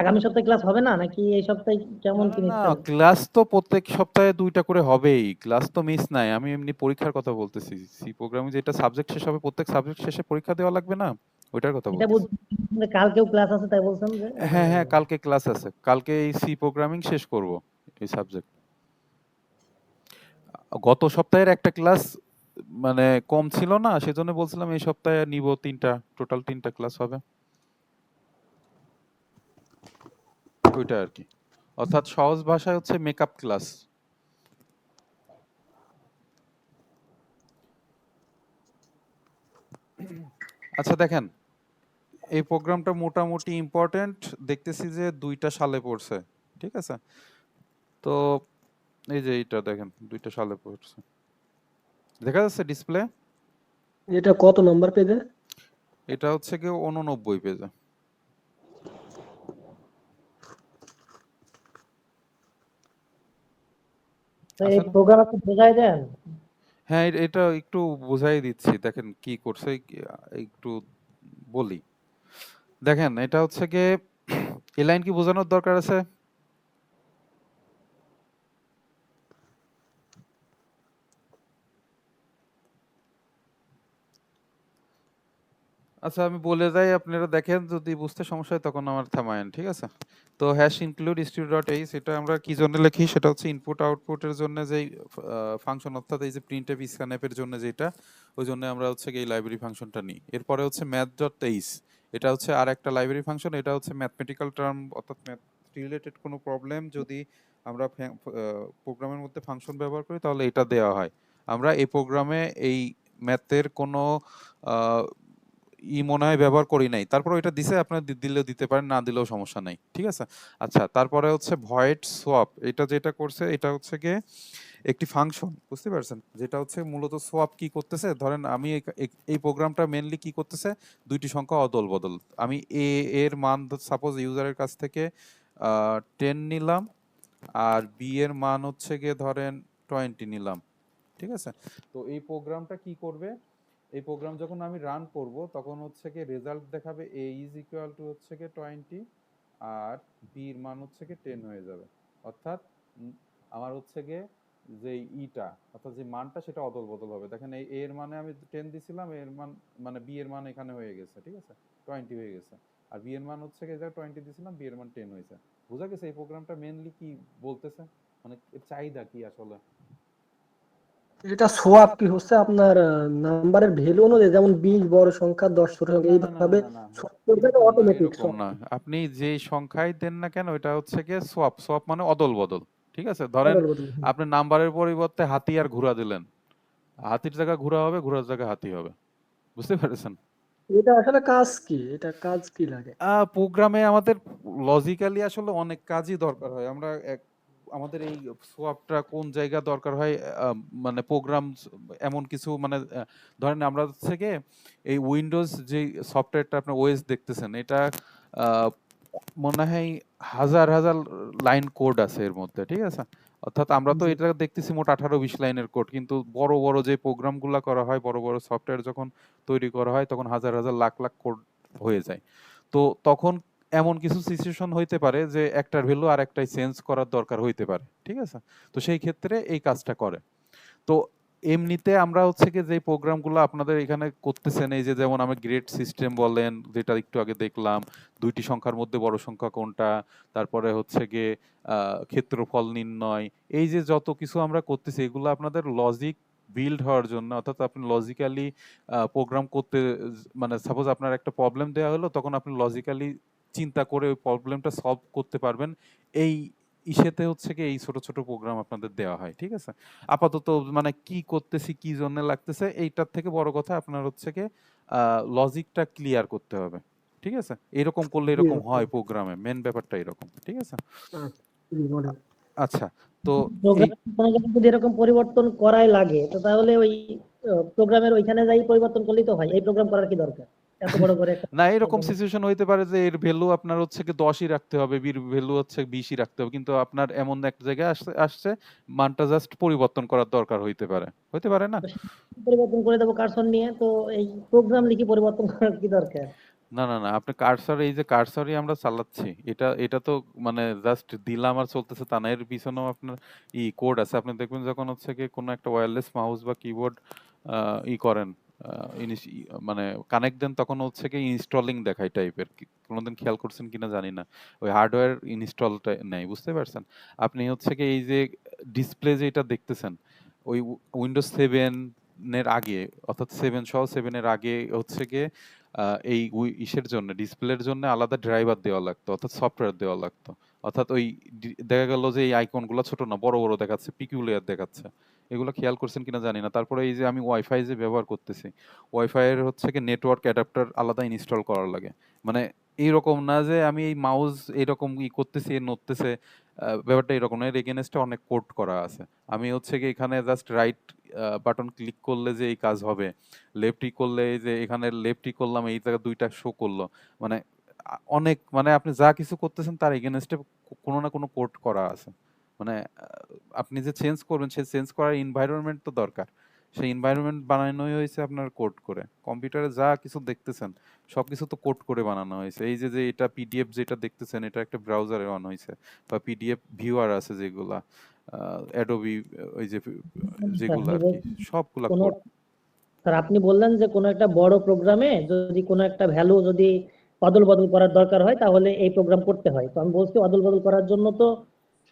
আগামী সপ্তাহে ক্লাস হবে না নাকি এই সপ্তাহে না কেমন না কি না, নিচ্ছেন? ক্লাস তো প্রত্যেক সপ্তাহে 2টা করে হবেই, ক্লাস তো মিস নাই। আমি এমনি পরীক্ষার কথা বলতেছি, সি প্রোগ্রামিং যেটা সাবজেক্ট শেষ হবে, প্রত্যেক সাবজেক্ট শেষে পরীক্ষা দেওয়া লাগবে না, ওইটার কথা এটা বলতেছি। বলছেন কালকেও ক্লাস আছে তাই বলছেন যে হ্যাঁ হ্যাঁ, কালকে ক্লাস আছে, কালকে এই সি প্রোগ্রামিং শেষ করব, এই সাবজেক্ট। গত সপ্তাহের একটা ক্লাস মানে কম ছিল না, সেজন্য বলছিলাম এই সপ্তাহে নিব 3টা, টোটাল 3টা ক্লাস হবে, ওইটা আর কি। অর্থাৎ সহজ ভাষায় হচ্ছে মেকআপ ক্লাস। আচ্ছা দেখেন, এই প্রোগ্রামটা মোটামুটি ইম্পর্টেন্ট, দেখতেছি যে 2টা সালে পড়ছে। ঠিক আছে, তো এই যে এইটা দেখেন 2টা সালে পড়ছে, দেখা যাচ্ছে ডিসপ্লে? এটা কত নাম্বার পেজে? এটা হচ্ছে কি 89 পেজে এই আছে না? প্রোগ্রাম একটু বোঝাই দেন। হ্যাঁ, এটা একটু বুঝাই দিচ্ছি, দেখেন কি করছে, একটু বলি। দেখেন এটা হচ্ছে গিয়ে, এই লাইন কি বোঝানোর দরকার আছে? আচ্ছা আমি বলে যাই, আপনারা দেখেন, যদি বুঝতে সমস্যা হয় তখন আমার থামায়েন, ঠিক আছে? তো হ্যাশ ইনক্লুড স্টুড.h, এটা আমরা কি জন্য লিখি, সেটা হচ্ছে ইনপুট আউটপুটের জন্য যেই ফাংশন, অর্থাৎ এই যে প্রিন্টএফ স্ক্যানএফ এর জন্য যেটা, ওই জন্য আমরা হচ্ছে এই লাইব্রেরি ফাংশনটা নিই। এরপরে হচ্ছে math.h, এটা হচ্ছে আর একটা লাইব্রেরি ফাংশন, এটা হচ্ছে ম্যাথমেটিক্যাল টার্ম, অর্থাৎ ম্যাথ রিলেটেড কোনো প্রবলেম যদি আমরা প্রোগ্রামের মধ্যে ফাংশন ব্যবহার করি তাহলে এটা দেওয়া হয়। আমরা এই প্রোগ্রামে এই ম্যাথের কোনো আহ, মনে হয় ব্যবহার করি নাই, তারপরে এটা দিছে, আপনার দিলেও দিতে পারেন, না দিলেও সমস্যা নাই, ঠিক আছে? আচ্ছা তারপরে হচ্ছে ভয়েড সোয়াপ, এটা যেটা করছে এটা হচ্ছে গিয়ে একটি ফাংশন, বুঝতে পারছেন? যেটা হচ্ছে মূলত সোয়াপ কি করতেছে, ধরেন আমি এই প্রোগ্রামটা মেনলি কি করতেছে, দুইটি সংখ্যা অদল বদল, আমি এর মান সাপোজ ইউজারের কাছ থেকে 10 নিলাম, আর বি এর মান হচ্ছে গিয়ে ধরেন 20 নিলাম, ঠিক আছে? তো এই প্রোগ্রামটা কি করবে, এই প্রোগ্রাম যখন আমি রান করব তখন হচ্ছে কি রেজাল্ট দেখাবে a ইজ ইকুয়াল টু হচ্ছে কি 20 আর b এর মান হচ্ছে কি 10 হয়ে যাবে। অর্থাৎ আমার হচ্ছে গিয়ে যে ইটা অর্থাৎ যে মানটা সেটা অদল বদল হবে। দেখেন এই a এর মানে আমি 10 দিছিলাম, a এর মান মানে b এর মান এখানে হয়ে গেছে, ঠিক আছে, 20 হয়ে গেছে। আর b এর মান হচ্ছে কি, এই জায়গায় 20 দিছিলাম, b এর মান 10 হয়েছে। বোঝা গেছে এই প্রোগ্রামটা মেইনলি কি বলতেছে, মানে এর চাহিদা কি আসলে। এটা সোয়াপ কি হচ্ছে আপনার নাম্বারের ভ্যালু অনুযায়ী, যেমন 20 বড় সংখ্যা 10 ছোট সংখ্যা, না না না না এইভাবে না না সোয়াপ করবেন এরকম না, অটোমেটিক এরকম না। আপনি যেই সংখ্যাই দেন না কেন এটা হচ্ছে গিয়ে সোয়াপ। সোয়াপ মানে অদল বদল, ঠিক আছে। ধরেন আপনি নাম্বারের পরিবর্তে হাতি আর ঘোড়া দিলেন, হাতির জায়গা ঘোড়া হবে, ঘোড়ার জায়গা হাতি হবে। বুঝতে পেরেছেন? এটা আসলে কাজ কি, এটা কাজ কি লাগে? প্রোগ্রামে আমাদের লজিক্যালি আসলে অনেক কাজই দরকার হয়। আমরা আমাদের এই সোয়াপটা কোন জায়গা দরকার হয়, মানে প্রোগ্রাম এমন কিছু মানে ধরেন আমরা হচ্ছে গিয়ে এই উইন্ডোজ যে সফটওয়্যারটা আপনার ওএস দেখতেছেন এটা আহ, মনে হয় হাজার হাজার লাইন কোড আছে এর মধ্যে, ঠিক আছে। অর্থাৎ আমরা তো জি। এটা দেখতেছি মোট 18-20 লাইনের কোড, কিন্তু বড় বড় যে প্রোগ্রামগুলো করা হয়, বড় বড় সফটওয়্যার যখন তৈরি করা হয় তখন হাজার হাজার লাখ লাখ কোড হয়ে যায়। তো তখন এমন কিছু সিচুয়েশন হইতে পারে যে একটার ভ্যালু আর একটাই চেঞ্জ করার দরকার হইতে পারে, ঠিক আছে। তো সেই ক্ষেত্রে এই কাজটা করে। তো এমনিতে আমরা হচ্ছে কি যে প্রোগ্রামগুলো আপনাদের এখানে করতেছেন, এই যে যেমন আমরা গ্রেড সিস্টেম বলেন যেটা একটু আগে দেখলাম, দুইটি সংখ্যার মধ্যে বড় সংখ্যা কোনটা, তারপরে হচ্ছে গিয়ে ক্ষেত্রফল নির্ণয়, এই যে যত কিছু আমরা করতেছি এগুলো আপনাদের লজিক বিল্ড হওয়ার জন্য, অর্থাৎ আপনি লজিক্যালি প্রোগ্রাম করতে মানে সাপোজ আপনার একটা প্রবলেম দেওয়া হলো, তখন আপনি লজিক্যালি চিন্তা করে ওই প্রবলেমটা সলভ করতে পারবেন। এই ইসেতে হচ্ছে কি এই ছোট ছোট প্রোগ্রাম আপনাদের দেওয়া হয়, ঠিক আছে। আপাতত মানে কি করতেছি কি জন্য লাগতেছে এইটার থেকে বড় কথা আপনার হচ্ছে কি লজিকটা ক্লিয়ার করতে হবে, ঠিক আছে। এরকম করলে জি, এরকম হয় প্রোগ্রামে, মেন ব্যাপারটা এরকম, ঠিক আছে। জি, বলেন। আচ্ছা, তো এই প্রোগ্রামের কোনো জায়গায় যদি এরকম পরিবর্তন করাই লাগে তো তাহলে ওই প্রোগ্রামের ওইখানে যাই পরিবর্তন করলেই তো হয়, এই প্রোগ্রাম করার কি দরকার এত বড় করে একটা না এরকম program? সিচুয়েশন হইতে পারে যে এর ভ্যালু আপনার হচ্ছে কি 10ই রাখতে হবে, বির ভ্যালু হচ্ছে 20ই রাখতে হবে, কিন্তু আপনার এমন একটা জায়গায় আসছে আসছে মানটা জাস্ট পরিবর্তন করার দরকার হইতে পারে না। তো সেটা পরিবর্তন করে দেবো কার্সর নিয়ে, তো এই প্রোগ্রাম লিখে পরিবর্তন করার কি দরকার? না না না আপনি কার্সর, এই যে কার্সরই আমরা চালাচ্ছি, এটা এটা তো মানে জাস্ট দিলাম আর চলতেছে তা না, এর পিছনেও আপনার কোড আছে। আপনি দেখবেন যখন হচ্ছে কি কোনো একটা ওয়্যারলেস মাউস বা কিবোর্ড করেন, মানে কানেক্ট দেন, তখন হচ্ছে কি ইনস্টলিং দেখায় টাইপের, কোনোদিন খেয়াল করছেন কিনা জানি না, ওই হার্ডওয়্যার ইনস্টলটা নেই, বুঝতে পারছেন। আপনি হচ্ছে কি এই যে ডিসপ্লে যেটা দেখতেছেন, ওই উইন্ডোজ 7 এর আগে, অর্থাৎ 7 সহ 7 এর আগে হচ্ছে গিয়ে এই ইসের জন্য ডিসপ্লের জন্য আলাদা ড্রাইভার দেওয়া লাগতো, অর্থাৎ সফটওয়্যার দেওয়া লাগতো। অর্থাৎ ওই দেখা গেল যে এই আইকনগুলো ছোট না বড় বড় দেখাচ্ছে, পিকুলিয়ার দেখাচ্ছে। এগুলো খেয়াল করছেন কিনা জানি না। তারপরে এই যে আমি ওয়াইফাই যে ব্যবহার করতেছি, ওয়াইফাই এর হচ্ছে কি নেটওয়ার্ক অ্যাডাপ্টার আলাদা ইনস্টল করার লাগে। মানে এইরকম না যে আমি এই মাউস এরকম করতেছি নড়তেছে, ব্যাপারটা এরকম না, এর এগেনস্টে অনেক কোড করা আছে। আমি হচ্ছে কি এখানে জাস্ট রাইট বাটন ক্লিক করলে যে এই কাজ হবে, লেফট করলে এই যে এখানে লেফট করলাম, এই জায়গায় দুইটা শো করলো, মানে অনেক মানে আপনি যা কিছু করতেছেন তার এগেনস্টে কোনো না কোনো কোড করা আছে। মানে আপনি যে চেঞ্জ করবেন সেই চেঞ্জ করার এনভায়রনমেন্ট তো দরকার, সেই এনভায়রনমেন্ট বানানোই হয়েছে আপনার কোড করে। কম্পিউটারে যা কিছু দেখতেছেন সবকিছু তো কোড করে বানানো হয়েছে। এই যে যে এটা পিডিএফ যেটা দেখতেছেন এটা একটা ব্রাউজারে অন হয়েছে, বা পিডিএফ ভিউয়ার আছে যেগুলা অ্যাডোবি, ওই যে যেগুলো আর কি, সবগুলা কোনো কোড। স্যার আপনি বললেন যে কোনো একটা বড় প্রোগ্রামে যদি কোনো একটা ভ্যালু যদি অদল বদল করার দরকার হয় তাহলে এই প্রোগ্রাম করতে হয়। তো আমি বলছি অদল বদল করার জন্য তো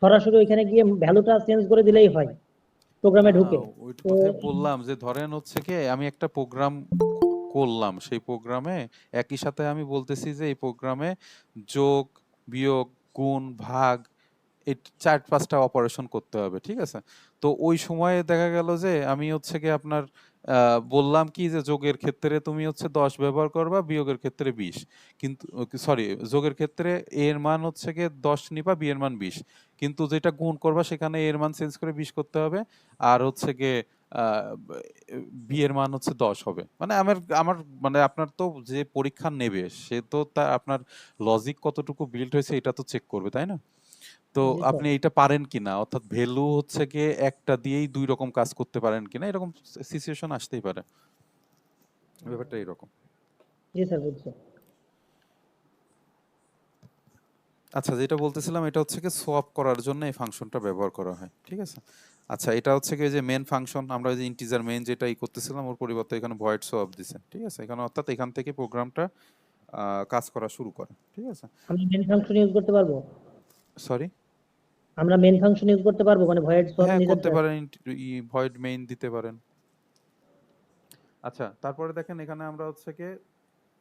সরাসরি ওইখানে গিয়ে ভ্যালুটা চেঞ্জ করে দিলেই হয় প্রোগ্রামে ঢুকে। ওই তো কথাই বললাম যে ধরেন হচ্ছে কি আমি একটা প্রোগ্রাম করলাম, সেই প্রোগ্রামে একই সাথে আমি বলতেছি যে এই প্রোগ্রামে যোগ, বিয়োগ, গুণ, ভাগ, এই 4-5টা অপারেশন করতে হবে, ঠিক আছে। তো ওই সময়ে দেখা গেল যে আমি হচ্ছে কি আপনার বললাম কি যে যোগের ক্ষেত্রে তুমি হচ্ছে 10 ব্যবহার করবা, বিয়োগের ক্ষেত্রে 20, কিন্তু সরি যোগের ক্ষেত্রে a এর মান হচ্ছে কি 10 নিবা, b এর মান 20, কিন্তু যেটা গুণ করবা সেখানে a এর মান চেঞ্জ করে 20 করতে হবে, আর হচ্ছে কি b এর মান হচ্ছে 10 হবে। মানে আমার আমার মানে আপনার তো যে পরীক্ষা নেবে সে তো তা আপনার লজিক কতটুকু বিল্ড হয়েছে এটা তো চেক করবে, তাই না? তো জি স্যার। আপনি এইটা পারেন কিনা, অর্থাৎ ভ্যালু হচ্ছে গিয়ে একটা দিয়েই দুই রকম কাজ করতে পারেন কিনা, এরকম সিচুয়েশন আসতেই পারে। ব্যাপারটা এরকম। জি স্যার বুঝছি। আচ্ছা, যেটা বলতেছিলাম এটা হচ্ছে কি সোয়াপ করার জন্য এই ফাংশনটা ব্যবহার করা হয়, ঠিক আছে? আচ্ছা, এটা হচ্ছে কি যে মেন ফাংশন, আমরা যে ইন্টিজার মেইন যেটা করতেছিলাম ওর পরিবর্তে এখানে ভয়েড সোয়াপ দিছে, ঠিক আছে? এখানে অর্থাৎ এখান থেকে প্রোগ্রামটা কাজ করা শুরু করে, ঠিক আছে? আমরা মেন ফাংশন ইউজ করতে পারবো? সরি? আমরা মেন ফাংশন ইউজ করতে পারবো, মানে ভয়েড সোয়াপ হ্যাঁ, নিতে করতে পারেন, ভয়েড মেইন দিতে পারেন। আচ্ছা, তারপরে দেখেন এখানে আমরা হচ্ছে কি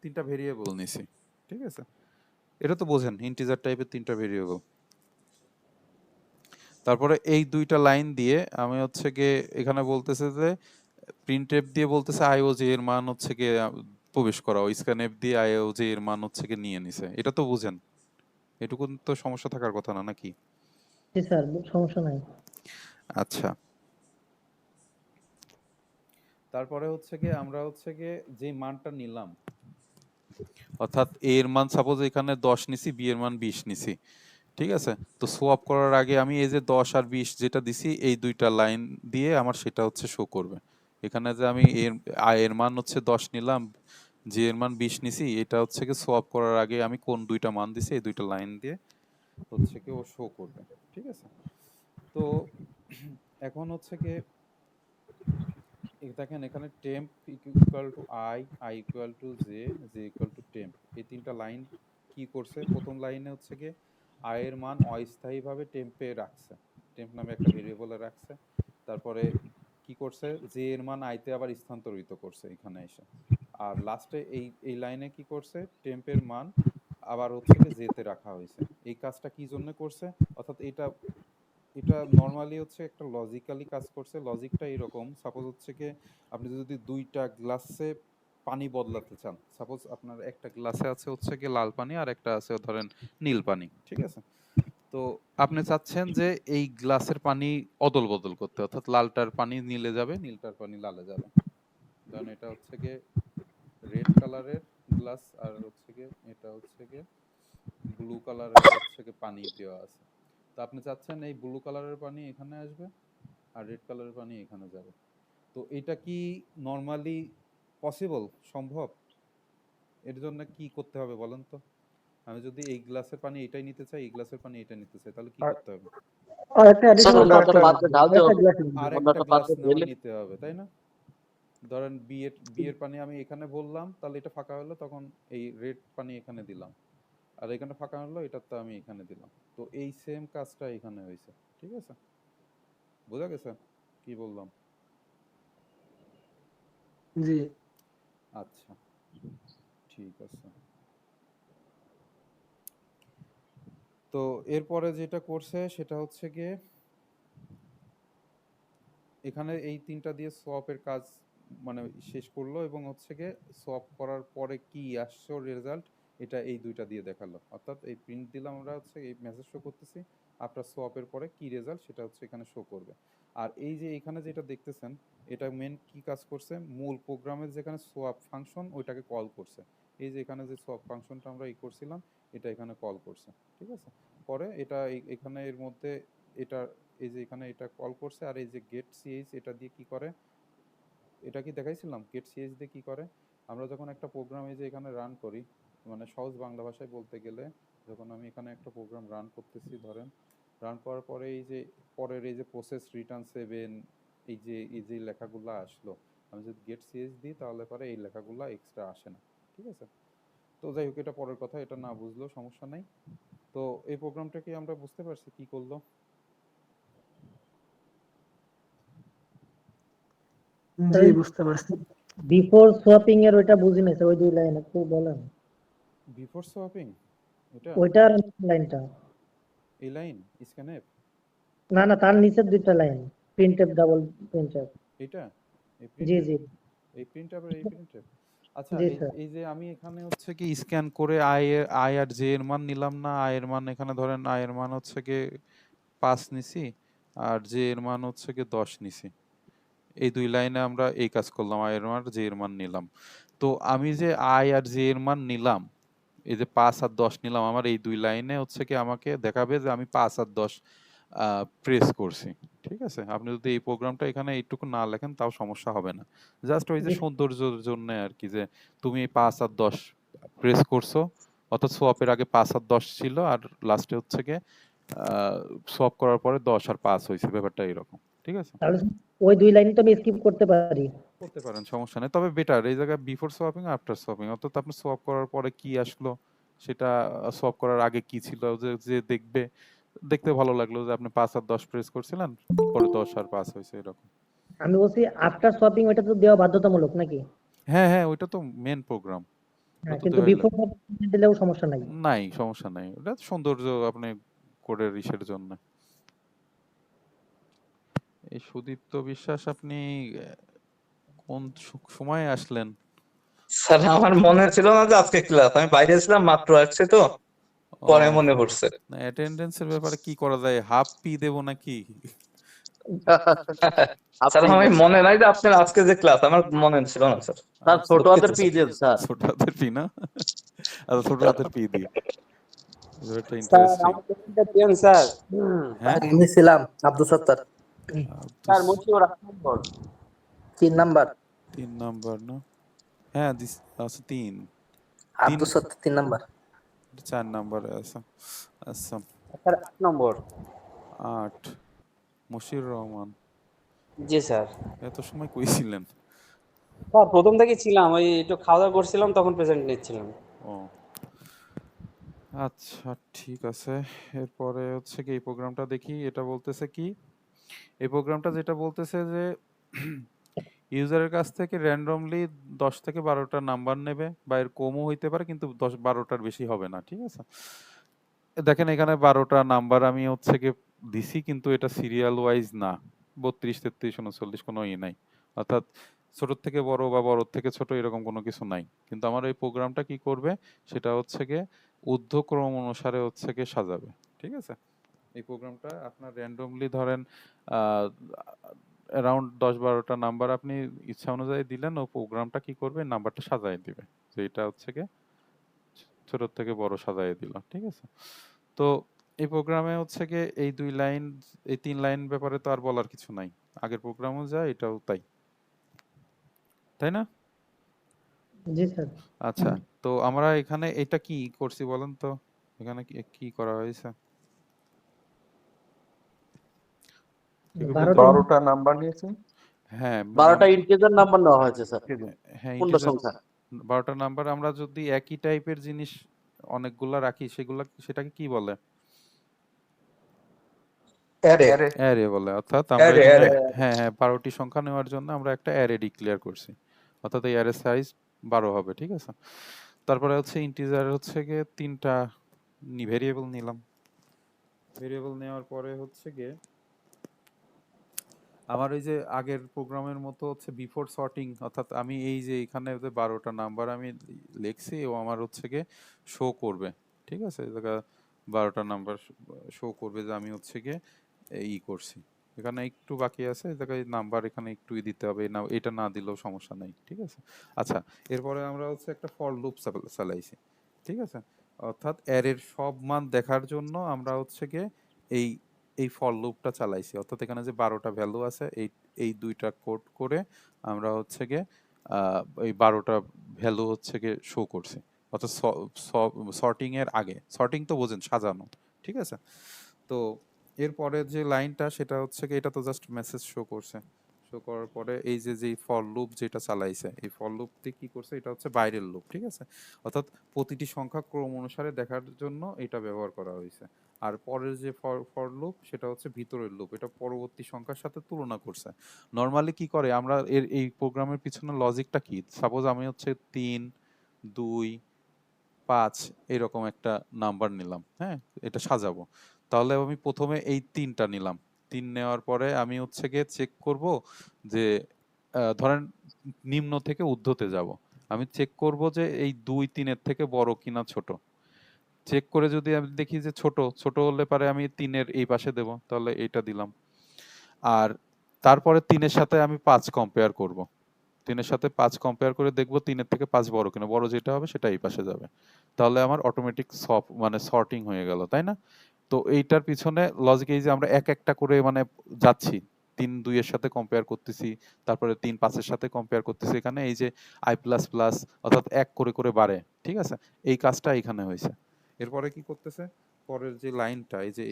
তিনটা ভেরিয়েবল নিছি, ঠিক আছে? এটা তো বোঝেন ইন্টিজার টাইপের তিনটা ভেরিয়েবল। তারপরে এই দুইটা লাইন দিয়ে আমি হচ্ছে গিয়ে এখানে বলতেছে যে প্রিন্টএফ দিয়ে বলতেছে আইওজে এর মান হচ্ছে গিয়ে প্রবেশ করা, স্ক্যানএফ দিয়ে আইওজে এর মান হচ্ছে গিয়ে নিয়ে নিছে। এটা তো বুঝেন, এটুকু তো সমস্যা থাকার কথা না নাকি? জি স্যার, সমস্যা নাই। আচ্ছা, তারপরে হচ্ছে গিয়ে আমরা হচ্ছে গিয়ে যে মানটা নিলাম, অর্থাৎ এ এর মান সাপোজ এখানে 10 নিছি, বি এর মান 20 নিছি, ঠিক আছে? তো সোয়াপ করার আগে আমি এই যে 10 আর 20 যেটা দিছি এই দুইটা লাইন দিয়ে আমার সেটা হচ্ছে শো করবে। এখানে যে আমি এর মান হচ্ছে 10 নিলাম, জি এর মান 20 নিছি, এটা হচ্ছে কি সোয়াপ করার আগে আমি কোন দুইটা মান দিছি এই দুইটা লাইন দিয়ে হচ্ছে কি ও শো করবে, ঠিক আছে? তো এখন হচ্ছে কি দেখেন এখানে temp equal to I equal to J equal to temp, এই তিনটা লাইন কি করছে? প্রথম লাইনে হচ্ছে কি আই এর মান অস্থায়ীভাবে টেম্পে রাখছে, টেম্প নামে একটা ভেরিয়েবলে রাখছে। তারপরে কি করছে? জে এর মান আইতে আবার স্থানান্তরিত করছে এখানে এসে। আর লাস্টে এই লাইনে কি করছে? টেম্পের মান আবার হচ্ছে কি জেতে রাখা হয়েছে। এই কাজটা কি জন্য করছে? অর্থাৎ এটা এটা নরমালি হচ্ছে একটা লজিক্যালি কাজ করছে। লজিকটা এরকম, সাপোজ হচ্ছে কি আপনি যদি দুইটা গ্লাসে পানি বদলাতে চান, সাপোজ আপনার একটা গ্লাসে আছে হচ্ছে কি লাল পানি আর একটা আছে ধরেন নীল পানি, ঠিক আছে? তো আপনি চাচ্ছেন যে এই গ্লাসের পানি অদল বদল করতে, অর্থাৎ লালটার পানি নীলে যাবে, নীলটার পানি লালে যাবে। ধরেন এটা হচ্ছে কি রেড কালারের গ্লাস আর হচ্ছে কি এটা হচ্ছে কি ব্লু কালারের হচ্ছে কি পানি দেওয়া আছে। তো আপনি চাচ্ছেন এই ব্লু কালারের পানি এখানে আসবে আর রেড কালারের পানি এখানে যাবে। তো এটা কি নরমালি পসিবল, সম্ভব? এর জন্য কি করতে হবে বলেন তো? আমি যদি এই গ্লাসের পানি এটাই নিতে চাই, এই গ্লাসের পানি এটা নিতে চাই, তাহলে কি করতে হবে? আর একটা অ্যাডিশনাল অন্যটা পাত্রে ঢাল দিও, একটা গ্লাস আর একটা অন্যটা গ্লাস পাত্রে ঢেলে নিতে হবে, তাই না? ধরেন বিয়ের পানি আমি এখানে বললাম, তাহলে এটা ফাঁকা হলো, তখন এই রেড পানি এখানে দিলাম, আর এখানে ফাঁকা হলো, এটা তো আমি এখানে দিলাম। তো এই সেম কাজটা এখানে হয়েছে, ঠিক আছে? বোঝা গেছে কি বললাম? জি। আচ্ছা, ঠিক আছে। তো এরপরে যেটা করছে সেটা হচ্ছে গিয়ে এখানে এই তিনটা দিয়ে সোয়াপের কাজ মানে শেষ করলো, এবং হচ্ছে গিয়ে সোয়াপ করার পরে কি আসছে রেজাল্ট, এটা এই দুইটা দিয়ে দেখালো। অর্থাৎ এই প্রিন্ট দিলাম আমরা, হচ্ছে এই মেসেজ শো করতেছি, আপনার সোয়াপের পরে কি রেজাল্ট সেটা হচ্ছে এখানে শো করবে। আর এই যে এখানে যেটা দেখতেছেন এটা মেন কি কাজ করছে? মূল প্রোগ্রামের যেখানে সোয়াপ ফাংশন ওইটাকে কল করছে। এই যে এখানে যে সোয়াপ ফাংশনটা আমরা করছিলাম এটা এখানে কল করছে, ঠিক আছে? পরে এটা এখানে এর মধ্যে এটা এই যে এখানে এটা কল করছে, আর এই যে গেট সিএইচ এটা দিয়ে কি করে, এটা কি দেখাইছিলাম গেট সিএইচ দিয়ে কি করে? আমরা যখন একটা প্রোগ্রাম এই যে এখানে রান করি, মানে সহজ বাংলা ভাষায় বলতে গেলে, যখন আমি এখানে একটা প্রোগ্রাম রান করতেছি, ধরেন রান করার পরে এই যে পরের এই যে প্রসেস রিটার্ন 7 এই যে লেখাগুলো আসলো, আমি যদি গেট সিএইচ দিই তাহলে পরে এই লেখাগুলো এক্সট্রা আসে না, ঠিক আছে? তো যাই হোক, এটা পরের কথা, এটা না বুঝলেও সমস্যা নাই। তো এই প্রোগ্রামটা কি আমরা বুঝতে পারছি কি করলো? জি বুঝতে পারছি। বিফোর সোয়াপিং এর ওইটা বুঝি নাই স্যার, ওই দুই লাইন একটু বলেন। বিফোর সোয়াপিং এটা ওইটার লাইনটা এই লাইন স্ক্যানএফ না না, তার নিচের দুইটা লাইন, প্রিন্টএফ ডাবল প্রিন্টএফ। এটা এই জি প্রিন্টএফ জি এই প্রিন্টএফ আর এই প্রিন্টএফ। আচ্ছা, জি এই স্যার। এই যে আমি এখানে হচ্ছে কি স্ক্যান করে আই আর জে এর মান নিলাম না, আই এর মান এখানে ধরেন আই এর মান হচ্ছে কি 5 নিছি আর জে এর মান হচ্ছে কি 10 নিছি। এই দুই লাইনে আমরা এই কাজ করলাম, আই এর মান জে এর মান নিলাম। তো আমি যে আই আর জে এর মান নিলাম, এই যে 5 আর 10 নিলাম, আমার এই দুই লাইনে হচ্ছে কি আমাকে দেখাবে যে আমি 5 আর 10 প্রেস করছি, ঠিক আছে? আপনি যদি এই প্রোগ্রামটা এখানে এইটুকু না লেখেন তাও সমস্যা হবে না। জাস্ট ওই যে জি সৌন্দর্যের জন্য আর কি, যে তুমি 5 আর 10 প্রেস করছো, অর্থাৎ সোয়াপের আগে 5 আর 10 ছিল আর লাস্টে হচ্ছে গিয়ে সোয়াপ করার পরে 10 আর 5 হয়েছে, ব্যাপারটা এরকম। ঠিক আছে? তাহলে ওই 2 লাইন তো আমি স্কিপ করতে পারি। করতে পারেন, সমস্যা নেই। তবে বেটার এই জায়গায় বিফোর সোয়াপিং আফটার সোয়াপিং, অর্থাৎ আপনি সোয়াপ করার পরে কি আসলো, সেটা সোয়াপ করার আগে কি ছিল, যে যে দেখবে, দেখতে ভালো লাগলো যে আপনি 5 আর 10 প্রেস করছিলেন, পরে 10 আর 5 হয়েছে এরকম। আমি বলছি আফটার শপিং ওইটা তো দেওয়া বাধ্যতামূলক নাকি? হ্যাঁ হ্যাঁ, ওইটা তো মেন প্রোগ্রাম, ওটা হ্যাঁ, তো কিন্তু দেওয়াই বিফোর দিলেও সমস্যা নাই। নাই, সমস্যা নাই, ওটা সৌন্দর্য আপনি কোডের ইসের জন্য। এই সুদীপ্ত বিশ্বাস, আপনি কোন সময়ে আসলেন? স্যার আমার মনে ছিল না যে আজকে ক্লাস, আমি বাইরে ছিলাম, মাত্র আসছে তো, পরে ও, মনে পড়ছে। না অ্যাটেন্ডেন্সের ব্যাপারে কি করা যায়, হাফ পি দেবো নাকি? স্যার আপনি আমি মনে নাই যে আপনার আজকে যে ক্লাস, আমার মনে ছিল না স্যার। স্যার ছোট হাতের দুঃখিত পি স্যার। দেন স্যার। ছোট হাতের পি না? আচ্ছা, ছোট হাতের পি দিই, ব্যাপারটা স্যার ইন্টারেস্টিং। আমার পেমেন্টটা দিয়েন স্যার। হ্যাঁ, আমি ছিলাম আব্দুল সত্তার, স্যার মশিউর নম্বর 3 নাম্বার। 3 নাম্বার না? হ্যাঁ দিস, আচ্ছা 3 3 আব্দুল সত্তার 3 নাম্বার। 4 নাম্বারে আছে। আচ্ছা, স্যার 8 নম্বর। 8 মশিউর রহমান। জি স্যার। এত সময় কই ছিলেন? স্যার প্রথম থেকেই ছিলাম, ওই একটু খাওয়া দাওয়া করছিলাম তখন প্রেজেন্ট নিচ্ছিলাম। ও আচ্ছা, ঠিক আছে। এরপরে হচ্ছে কি এই প্রোগ্রামটা দেখি, এটা বলতেছে কি, এই প্রোগ্রামটা যেটা বলতেছে যে ইউজারের কাছ থেকে র্যান্ডমলি 10 থেকে 12টা নাম্বার নেবে, বা এর কমও হইতে পারে, কিন্তু 10-12টার বেশি হবে না। ঠিক আছে? দেখেন এখানে 12টা নাম্বার আমি হচ্ছে কি দিছি, কিন্তু এটা সিরিয়াল ওয়াইজ না, 32, 33, 39 কোনো নাই, অর্থাৎ ছোট থেকে বড় বা বড় থেকে ছোট এরকম কোনো কিছু নাই। কিন্তু আমার এই প্রোগ্রামটা কি করবে, সেটা হচ্ছে গিয়ে ঊর্ধ্বক্রম অনুসারে হচ্ছে গিয়ে সাজাবে। ঠিক আছে? এই প্রোগ্রামটা আপনার র্যান্ডমলি ধরেন অ্যারাউন্ড 10-12টা নাম্বার আপনি ইচ্ছা অনুযায়ী দিলেন, ও প্রোগ্রামটা কি করবে, নাম্বারটা সাজায় দিবে, যে এটা হচ্ছে গিয়ে ছোট থেকে বড় সাজায় দিল। ঠিক আছে? তো এই প্রোগ্রামে হচ্ছে গিয়ে এই 2 লাইন, এই 3 লাইন ব্যাপারে তো আর বলার কিছু নাই, আগের প্রোগ্রামও যা এটাও তাই, তাই না? জি স্যার। আচ্ছা, তো আমরা এখানে এটা কি করছি বলেন তো, এখানে কি কি করা হয়েছে? কেউ বলতে 12টা 12টা নাম্বার নিয়েছি। হ্যাঁ 12টা ইন্টিজার নাম্বার নেওয়া হয়েছে স্যার, হ্যাঁ পূর্ণ ইন্টিজার সংখ্যা। 12টা নাম্বার। আমরা যদি একই টাইপের জিনিস অনেকগুলা রাখি, সেগুলা সেটাকে কি বলে? Array array. অ্যারে বলে। অর্থাৎ আমরা অ্যারে এখানে অ্যারে হ্যাঁ হ্যাঁ 12টি সংখ্যা নেওয়ার জন্য আমরা একটা অ্যারে ডিক্লেয়ার করছি, অর্থাৎ এই অ্যারে সাইজ 12 হবে। ঠিক আছে? তারপরে হচ্ছে ইন্টিজার হচ্ছে গিয়ে 3টা ভেরিয়েবল নিলাম। ভেরিয়েবল নেওয়ার পরে হচ্ছে গিয়ে আমার ওই যে আগের প্রোগ্রামের মতো হচ্ছে বিফোর সর্টিং, অর্থাৎ আমি এই যে এখানে যে 12টা নাম্বার আমি লিখছি, ও আমার হচ্ছে গিয়ে শো করবে। ঠিক আছে? এই জায়গা 12টা নাম্বার শো করবে যে আমি হচ্ছে গিয়ে ই করছি। এখানে একটু বাকি আছে, এই জায়গায় নাম্বার এখানে একটু দিতে হবে, না এটা না দিলেও সমস্যা নাই। ঠিক আছে? আচ্ছা, এরপরে আমরা হচ্ছে একটা ফর লুপ চালাইছি। ঠিক আছে? অর্থাৎ অ্যারের সব মান দেখার জন্য আমরা হচ্ছে গিয়ে এই এই ফর লুপটা চালাইছি, অর্থাৎ এখানে যে 12টা ভ্যালু আছে, এই দুইটা কোড করে আমরা হচ্ছে গিয়ে এই 12টা ভ্যালু হচ্ছে গিয়ে শো করছি, অর্থাৎ সর্টিং এর আগে। সর্টিং তো বোঝেন, সাজানো। ঠিক আছে? তো এরপরে যে লাইনটা সেটা হচ্ছে কি, এটা তো জাস্ট মেসেজ শো করছে। শো করার পরে এই যে যে ফর লুপ যেটা চালাইছে, এই ফর লুপটি কি করছে, এটা হচ্ছে বাইরের লুপ। ঠিক আছে? অর্থাৎ প্রতিটি সংখ্যা ক্রম অনুসারে দেখার জন্য এটা ব্যবহার করা হয়েছে। আর পরের যে ফর লুপ সেটা হচ্ছে ভিতরের লুপ, এটা পরবর্তী সংখ্যার সাথে তুলনা করছে। নর্মালি কি করে আমরা এই প্রোগ্রামের পিছনে লজিকটা কি, সাপোজ আমি হচ্ছে 3, 2, 5 এরকম একটা নাম্বার নিলাম, হ্যাঁ, এটা সাজাবো। তাহলে আমি প্রথমে এই 3টা নিলাম। 3 নেওয়ার পরে আমি হচ্ছে গিয়ে চেক করব যে ধরেন নিম্ন থেকে ঊর্ধ্বতে যাব। আমি চেক করব যে এই 2, 3 এর থেকে বড় কিনা ছোট। চেক করে যদি আমি দেখি যে ছোট, ছোট হলে পারে আমি 3 এর এই পাশে দেব, তাহলে এইটা দিলাম। আর তারপরে 3 এর সাথে আমি 5 কম্পেয়ার করব। 3 এর সাথে 5 কম্পেয়ার করে দেখব 3 এর থেকে 5 বড় কিনা, বড় যেটা হবে সেটা এই পাশে যাবে। তাহলে আমার অটোমেটিক মানে সর্টিং হয়ে গেল, তাই না? তো এইটার পিছনে লজিক এই যে আমরা এক একটা করে মানে যাচ্ছি, 3 2 এর সাথে কম্পেয়ার করতেছি, তারপরে 3 5 এর সাথে কম্পেয়ার করতেছি, এখানে এই যে i প্লাস প্লাস অর্থাৎ এক করে করে বাড়ে, ঠিক আছে? এই কাজটা এখানে হয়েছে। এরপরে কি করতেছে, পরের যে লাইনটা এই যে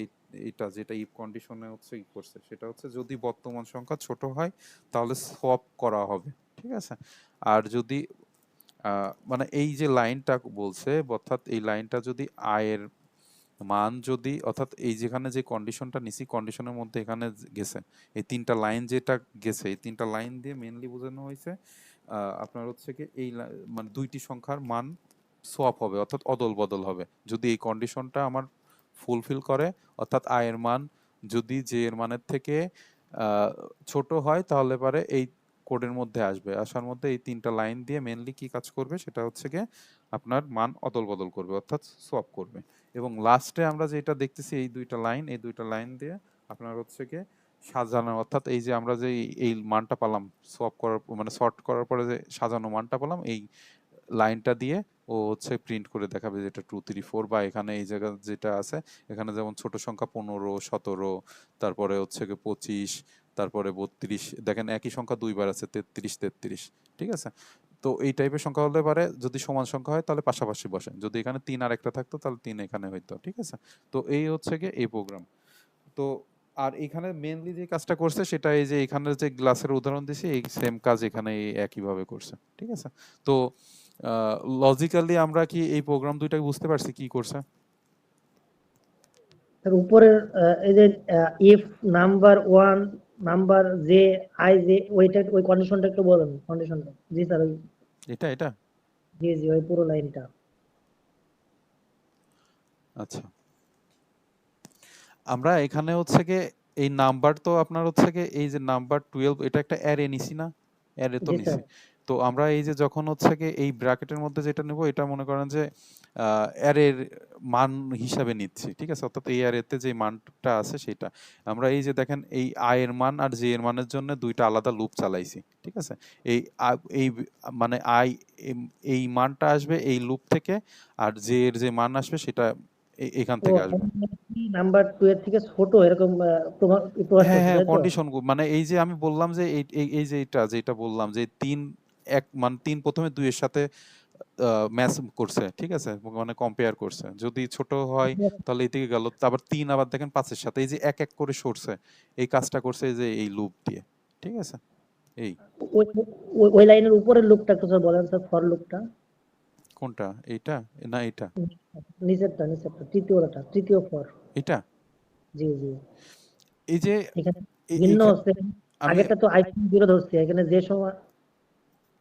এইটা যেটা ইফ কন্ডিশনে হচ্ছে ই করছে, সেটা হচ্ছে যদি বর্তমান সংখ্যা ছোট হয় তাহলে সোয়াপ করা হবে, ঠিক আছে? আর যদি মানে এই যে লাইনটা বলছে, অর্থাৎ এই লাইনটা যদি আয়ের মান যদি অর্থাৎ এই যেখানে যে কন্ডিশনটা নিছি কন্ডিশনের মধ্যে এখানে গেছে, এই 3টা লাইন যেটা গেছে, এই 3টা লাইন দিয়ে মেইনলি বোঝানো হয়েছে আপনার হচ্ছে কি এই মানে দুইটি সংখ্যার মান সোয়াপ হবে অর্থাৎ অদল বদল হবে যদি এই কন্ডিশনটা আমার ফুলফিল করে, অর্থাৎ আয়ের মান যদি জে এর মানের থেকে ছোট হয় তাহলে পারে এই কোডের মধ্যে আসবে, আসার মধ্যে এই 3টা লাইন দিয়ে মেইনলি কি কাজ করবে সেটা হচ্ছে গিয়ে আপনার মান অদল বদল করবে অর্থাৎ সোয়াপ করবে। এবং লাস্টে আমরা যেটা দেখতেছি এই 2টা লাইন, এই 2টা লাইন দিয়ে আপনার হচ্ছে গিয়ে সাজানো, অর্থাৎ এই যে আমরা যে এই মানটা পেলাম সোয়াপ করার মানে সর্ট করার পরে যে সাজানো মানটা পেলাম, এই লাইনটা দিয়ে ও হচ্ছে প্রিন্ট করে দেখাবে যেটা 2 3 4 বা এখানে এই জায়গা যেটা আছে এখানে যেমন ছোট সংখ্যা 15 17, তারপরে হচ্ছে গিয়ে 25, তারপরে 32, দেখেন একই সংখ্যা দুইবার আছে 33 33, ঠিক আছে? তো এই টাইপের সংখ্যা হলে পারে যদি সমান সংখ্যা হয় তাহলে পাশাপাশি বসে, যদি এখানে 3 আর একটা থাকতো তাহলে 3 এখানে হইতো, ঠিক আছে? তো এই হচ্ছে গিয়ে এই প্রোগ্রাম। তো আর এখানে মেইনলি যে কাজটা করছে সেটা এই যে এখানে যে গ্লাসের উদাহরণ দিছি এই সেম কাজ এখানে একইভাবে করছে, ঠিক আছে? তো লজিক্যালি আমরা কি এই প্রোগ্রাম দুইটাকে বুঝতে পারছি কি করছে? এর উপরের এই যে if number 1 number J I J ওইটা ওই কন্ডিশনটা একটু বলেন কন্ডিশনটা। জি স্যার ওই এটা জি জি ওই পুরো লাইনটা। আচ্ছা, আমরা এখানে হচ্ছে গিয়ে এই নাম্বার তো আপনার হচ্ছে গিয়ে এই যে নাম্বার 12 এটা একটা অ্যারে নিছি না, অ্যারে তো জি নিছি। স্যার। তো আমরা এই যে যখন হচ্ছে গিয়ে এই ব্র্যাকেটের মধ্যে যেটা নেব এটা মনে করেন যে অ্যারের মান হিসাবে নিচ্ছি, ঠিক আছে? অর্থাৎ এই অ্যারেতে যে মানটা আছে সেটা আমরা এই যে দেখেন এই আই এর মান আর জে এর মানের জন্য দুইটা আলাদা লুপ চালাইছি, ঠিক আছে? এই এই মানে আই এই মানটা আসবে এই লুপ থেকে, আর জে এর যে মান আসবে সেটা এখান ও থেকে আসবে। নাম্বার 2 এর থেকে ছোট এরকম প্রকাশ হ্যাঁ করছে হ্যাঁ তাই তো? কন্ডিশন মানে এই যে আমি বললাম যে এই যে যেটা বললাম যে 3 এক মানে 3 প্রথমে 2 এর সাথে ম্যাচ করছে, ঠিক আছে? মানে কম্পেয়ার করছে, যদি ছোট হয় তাহলে এদিকে গেল, তারপর 3 আবার দেখেন 5 এর সাথে এই যে এক এক করে সরছে, এই কাজটা করছে এই যে এই লুপ দিয়ে, ঠিক আছে? এই ওই ওই লাইনের উপরের লুপটা একটু স্যার বলেন স্যার, ফর লুপটা। কোনটা, এইটা না এইটা? নিচেরটা তৃতীয়টা, তৃতীয় ফর। এটা জি জি এই যে এখানে ভিন্ন হচ্ছে, আমি আগেরটা তো আইফোন 0 ধরছে, এখানে যে সময়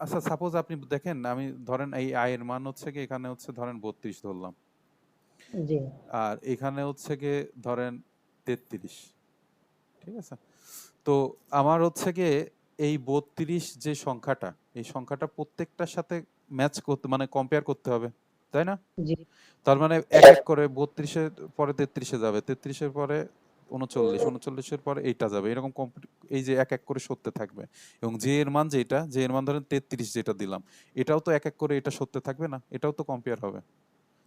আচ্ছা সাপোজ আপনি দেখেন আমি ধরেন এই আয়ের মান হচ্ছে কি এখানে হচ্ছে ধরেন 32 ধরলাম, জি আর এখানে হচ্ছে গিয়ে ধরেন 33, ঠিক আছে? তো আমার হচ্ছে গিয়ে এই 32 যে সংখ্যাটা, এই সংখ্যাটা প্রত্যেকটার সাথে ম্যাচ করতে মানে কম্পেয়ার করতে হবে, তাই না? জি তার মানে এক এক করে 32 এর পরে 33 এ যাবে, 33 এর পরে 39, 39 এর পরে এইটা যাবে, এরকম এই যে এক এক করে সরতে থাকবে। এবং যে এর মান যেটা, যে এর মান ধরেন 33 যেটা দিলাম, এটাও তো এক এক করে এটা সরতে থাকবে না, এটাও তো কম্পেয়ার হবে।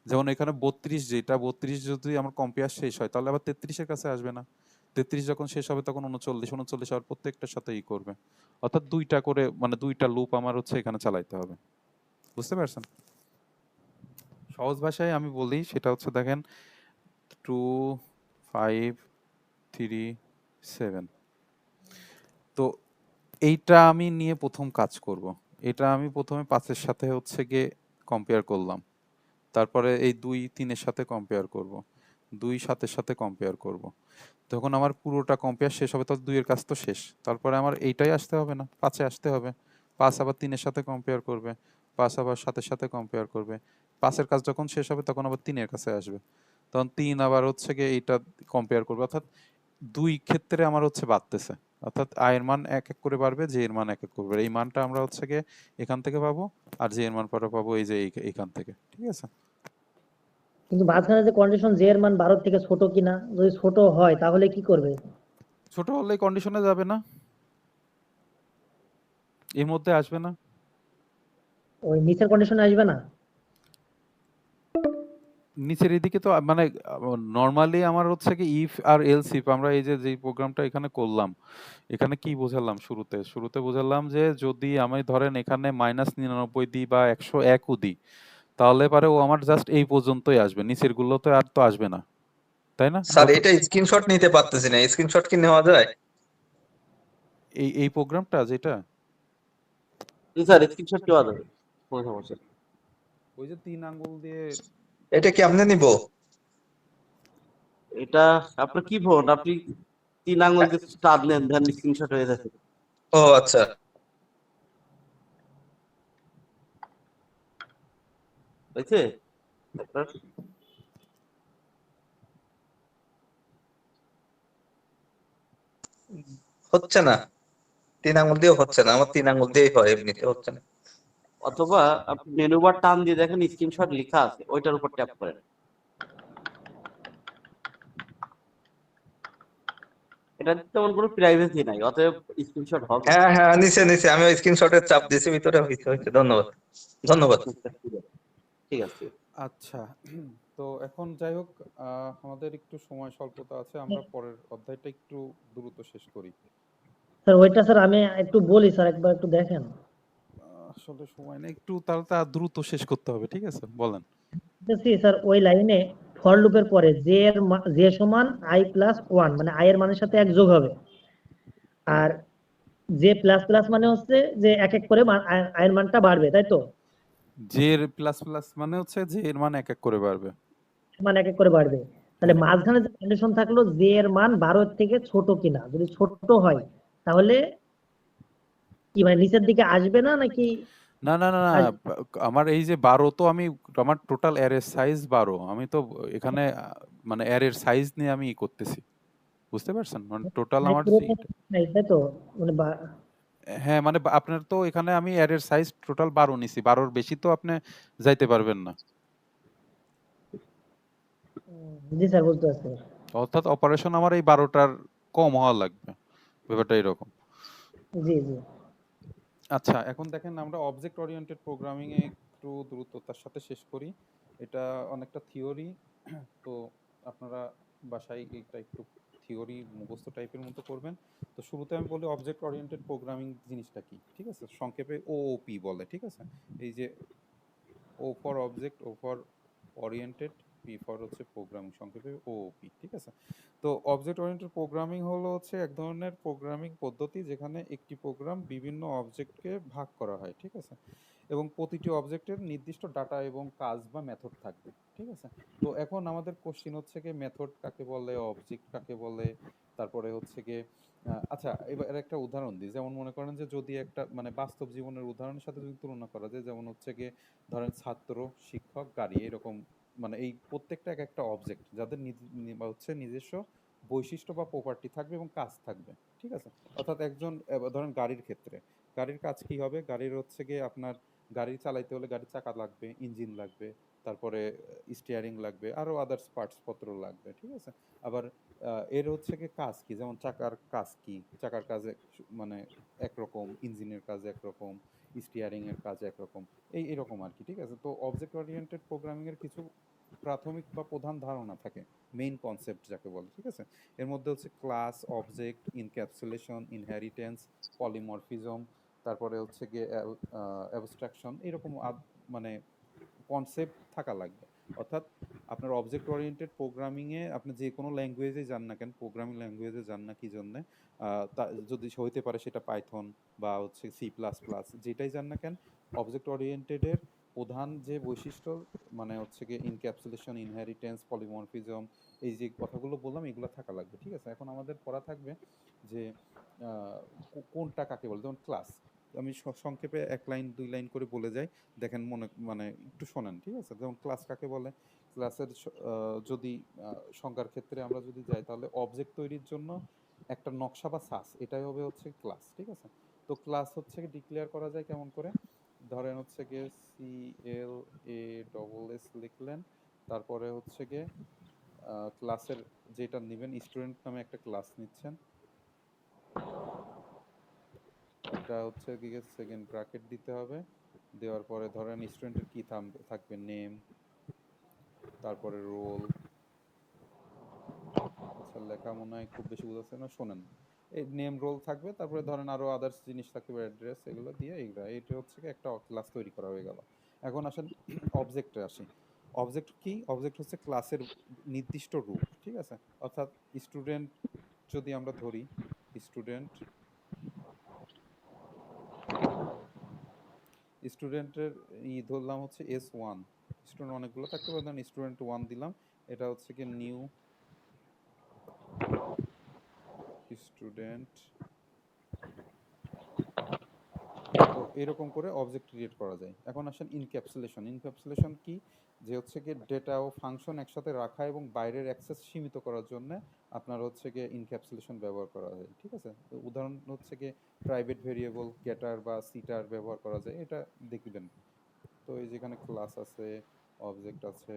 যেমন এখানে 32 যেটা 32 যদি আমার কম্পেয়ার শেষ হয় তাহলে আবার 33 এর কাছে আসবে না, 33 যখন শেষ হবে তখন 39, 39 আর প্রত্যেকটার সাথে ই করবে, অর্থাৎ দুইটা করে মানে দুইটা লুপ আমার হচ্ছে এখানে চালাইতে হবে, বুঝতে পারছেন? সহজ ভাষায় আমি বলি সেটা হচ্ছে দেখেন 2 5 3 7, তো এইটা আমি নিয়ে প্রথম কাজ করব, এটা আমি প্রথমে 5 এর সাথে হচ্ছে গিয়ে কম্পেয়ার করলাম, তারপরে এই 2 3 এর সাথে কম্পেয়ার করব, 2 7 এর সাথে কম্পেয়ার করব, তখন আমার পুরোটা কম্পেয়ার শেষ হবে, তো 2 এর কাজ তো শেষ, তারপরে আমার এইটাই আসতে হবে না, 5 এ আসতে হবে, 5 আবার 3 এর সাথে কম্পেয়ার করবে, 5 আবার 7 এর সাথে কম্পেয়ার করবে, 5 এর কাজ যখন শেষ হবে তখন আবার 3 এর কাছে আসবে, তখন 3 আবার হচ্ছে গিয়ে এইটা কম্পেয়ার করবে, অর্থাৎ 2 ক্ষেত্রে আমার হচ্ছে বাড়তেছে, অর্থাৎ আয়ের মান এক এক করে বাড়বে, জে এর মান এক এক করে বাড়বে, এই মানটা আমরা হচ্ছে গিয়ে এখান থেকে পাবো, আর জে এর মান পরে পাবো এই যে এইখান থেকে, ঠিক আছে? কিন্তু মাঝখানে যে কন্ডিশন জে এর মান 12 থেকে ছোট কিনা, যদি ছোট হয় তাহলে কি করবে? ছোট হলে কন্ডিশনে যাবে না, এর মধ্যে আসবে না। ওই নিচের কন্ডিশনে আসবে না? নিচের এদিকে তো মানে নরমালি আমার হচ্ছে কি ইফ আর এলস ইফ আমরা এই যে যেই প্রোগ্রামটা এখানে করলাম, এখানে কি বোঝালাম শুরুতে বোঝালাম যে যদি আমি ধরেন এখানে -99 দিই বা 101 ও দিই, তাহলে পারে ও আমার জাস্ট এই পর্যন্তই আসবে, নিচের গুলো তো আর তো আসবে না, তাই না? স্যার এটা স্ক্রিনশট নিতে পারতেছি না, স্ক্রিনশট কি নেওয়া যায়? এই প্রোগ্রামটা যেটা জি স্যার, স্ক্রিনশট দেওয়া যাবে, কোনো সমস্যা নেই। ওই যে 3 আঙ্গুল দিয়ে এটা কেমনে নিব? এটা আপনার কি ফোন, আপনি 3 আঙ্গুল দিয়ে টান দেন, দেন স্ক্রিনশট হয়ে যাবে। ও আচ্ছা, হয়েছে আপনার? হচ্ছে না, 3 আঙ্গুল দিয়েও হচ্ছে না, আমার 3 আঙ্গুল দিয়েই হয়, এমনিতে হচ্ছে না। অথবা আপনি মেনু বার টান দিয়ে দেখেন স্ক্রিনশট লেখা আছে, ওইটার উপর ট্যাপ করেন। এটা তেমন কোনো প্রাইভেসি নাই, অতএব স্ক্রিনশট হবে। হ্যাঁ হ্যাঁ, নিচে নিচে আমি স্ক্রিনশটের চাপ দিয়েছি, ভিতরে হয়েছে হয়েছে, ধন্যবাদ ধন্যবাদ। ঠিক আছে। আচ্ছা। তো এখন যাই হোক, আমাদের একটু সময় স্বল্পতা আছে, আমরা পরের অধ্যায়টা একটু দ্রুত শেষ করি। স্যার ওইটা স্যার আমি একটু বলি স্যার, একবার একটু দেখেন। আসলে সময় নেই, একটু তাহলে তা দ্রুত শেষ করতে হবে, ঠিক আছে বলেন। দেখছি স্যার ওই লাইনে ফর লুপের পরে জে সমান i প্লাস 1, মানে i এর মানের সাথে 1 যোগ হবে, আর জে প্লাস প্লাস মানে হচ্ছে যে এক এক করে i এর মানটা বাড়বে, তাই তো? জে এর প্লাস প্লাস মানে হচ্ছে জে এর মান এক এক করে বাড়বে। মানে এক এক করে বাড়বে, তাহলে হ্যাঁ। মাঝখানে যে কন্ডিশন থাকলো জে এর মান 12 এর থেকে ছোট কিনা, যদি ছোট হয় তাহলে কি মানে নিচের দিকে আসবে না নাকি না না না না, আসবে? আমার এই যে 12 তো আমি, আমার টোটাল অ্যারের সাইজ 12, আমি তো এখানে মানে অ্যারের সাইজ নিয়ে আমি করতেছি, বুঝতে পারছেন? মানে টোটাল আমার নাই, তাই তো? মানে হ্যাঁ মানে আপনার তো এখানে আমি অ্যারের সাইজ টোটাল 12 নিছি, 12-র বেশি তো আপনি যাইতে পারবেন না। জি স্যার, বুঝতে পারছি। অর্থাৎ অপারেশন আমার এই 12টার কম হওয়া লাগবে, ব্যাপারটা এরকম। জি জি। আচ্ছা, এখন দেখেন আমরা অবজেক্ট ওরিয়েন্টেড প্রোগ্রামিং এ একটু দ্রুততার সাথে শেষ করি। এটা অনেকটা থিওরি, তো আপনারা বাসায় এটা একটু থিওরি মুখস্থ টাইপের মতো করবেন। তো শুরুতে আমি বলি অবজেক্ট ওরিয়েন্টেড প্রোগ্রামিং জিনিসটা কি, ঠিক আছে? সংক্ষেপে ওওপি বলে, ঠিক আছে? এই যে O for object, O for oriented, P for হচ্ছে প্রোগ্রামিং, সংক্ষেপে ওওপি, ঠিক আছে? তো অবজেক্ট ওরিয়েন্টেড প্রোগ্রামিং হলো হচ্ছে এক ধরনের প্রোগ্রামিং পদ্ধতি যেখানে একটি প্রোগ্রাম বিভিন্ন অবজেক্টকে ভাগ করা হয়, ঠিক আছে? এবং প্রতিটি অবজেক্টের নির্দিষ্ট ডাটা এবং কাজ বা মেথড থাকবে, ঠিক আছে? তো এখন আমাদের কোশ্চিন হচ্ছে কি মেথড কাকে বলে, অবজেক্ট কাকে বলে, তারপরে হচ্ছে কি আচ্ছা এবার একটা উদাহরণ দিই, যেমন মনে করেন যে যদি একটা মানে বাস্তব জীবনের উদাহরণের সাথে যদি তুলনা করা যায়, যেমন হচ্ছে কি ধরেন ছাত্র, শিক্ষক, গাড়ি, এরকম মানে এই প্রত্যেকটা এক একটা অবজেক্ট যাদের হচ্ছে নিজস্ব বৈশিষ্ট্য বা প্রপার্টি থাকবে এবং কাজ থাকবে, ঠিক আছে? অর্থাৎ একজন ধরেন গাড়ির ক্ষেত্রে গাড়ির কাজ কি হবে, গাড়ির হচ্ছে গিয়ে আপনার গাড়ি চালাইতে হলে গাড়ির চাকা লাগবে, ইঞ্জিন লাগবে, তারপরে স্টিয়ারিং লাগবে, আরো আদার্স পার্টস পত্র লাগবে, ঠিক আছে? আবার এর হচ্ছে কি কাজ কি, যেমন চাকার কাজ কি, চাকার কাজে মানে একরকম, ইঞ্জিনের কাজ একরকম, স্টিয়ারিং এর কাজ একরকম, এরকম আর কি, ঠিক আছে? তো অবজেক্ট ওরিয়েন্টেড প্রোগ্রামিং এর কিছু প্রাথমিক বা প্রধান ধারণা থাকে, মেইন কনসেপ্ট যাকে বলে, ঠিক আছে? এর মধ্যে হচ্ছে class, object, encapsulation, inheritance, polymorphism, তারপরে হচ্ছে গিয়ে অ্যাবস্ট্রাকশন, এরকম মানে কনসেপ্ট থাকা লাগবে। অর্থাৎ আপনার অবজেক্ট ওরিয়েন্টেড প্রোগ্রামিংয়ে আপনি যে কোনো ল্যাঙ্গুয়েজে যান না কেন, প্রোগ্রামিং ল্যাঙ্গুয়েজে যান না কি জন্যে, যদি হইতে পারে সেটা পাইথন বা হচ্ছে C++, যেটাই যান না কেন, অবজেক্ট ওরিয়েন্টেডের প্রধান যে বৈশিষ্ট্য মানে হচ্ছে গিয়ে ইনক্যাপসুলেশন, ইনহেরিটেন্স, পলিমরফিজম, এই যে কথাগুলো বললাম এগুলো থাকা লাগবে, ঠিক আছে? এখন আমাদের পড়া থাকবে যে কোনটা কাকে বলে, যেমন ক্লাস, আমি সংক্ষেপে 1 লাইন 2 লাইন করে বলে যাই, দেখেন মানে একটু শোনেন, ঠিক আছে? যেমন ক্লাস কাকে বলে, ক্লাসের যদি সংজ্ঞার ক্ষেত্রে আমরা যদি যাই, তাহলে অবজেক্ট তৈরির জন্য একটা নকশা বা সাস, এটাই হবে হচ্ছে ক্লাস, ঠিক আছে? তো ক্লাস হচ্ছে ডিক্লেয়ার করা যায় কেমন করে, ধরেন হচ্ছে গিয়ে CLASS লিখলেন, তারপরে হচ্ছে গিয়ে ক্লাসের যেটা নেবেন, স্টুডেন্ট নামে একটা ক্লাস নিচ্ছেন, এটা হচ্ছে গিয়ে সেকেন্ড ব্র্যাকেট দিতে হবে, দেওয়ার পরে ধরেন স্টুডেন্টের কি থাকবে, নেম, তারপরে রোল। আচ্ছা, লেখা মনে হয় খুব বেশি বোঝাচ্ছে না, শোনেন। এই নেম রোল থাকবে, তারপরে ধরেন আরো আদার্স জিনিস থাকবে, অ্যাড্রেস, এগুলো দিয়ে এইগুলা, এটা হচ্ছে কি একটা ক্লাস তৈরি করা হয়ে গেল। এখন আসেন অবজেক্টে আসি। অবজেক্ট কি? অবজেক্ট হচ্ছে ক্লাসের নির্দিষ্ট রূপ, ঠিক আছে? অর্থাৎ স্টুডেন্ট যদি আমরা ধরি, স্টুডেন্ট, স্টুডেন্টের ধরলাম হচ্ছে S1, স্টুডেন্ট অনেকগুলো থাকতে পারে, ধরেন স্টুডেন্ট 1 দিলাম, এটা হচ্ছে কি নিউ স্টুডেন্ট। তো এরকম করে অবজেক্ট ক্রিয়েট করা যায়। এখন আসেন ইনক্যাপসুলেশন। ইনক্যাপসুলেশন কি? যে হচ্ছে কি ডেটা ও ফাংশন একসাথে রাখা এবং বাইরের অ্যাক্সেস সীমিত করার জন্য আপনার হচ্ছে কি ইনক্যাপসুলেশন ব্যবহার করা যায়, ঠিক আছে? তো উদাহরণ হচ্ছে কি প্রাইভেট ভেরিয়েবল গেটার বা সিটার ব্যবহার করা যায়, এটা দেখবেন। তো এই যেখানে ক্লাস আছে, অবজেক্ট আছে,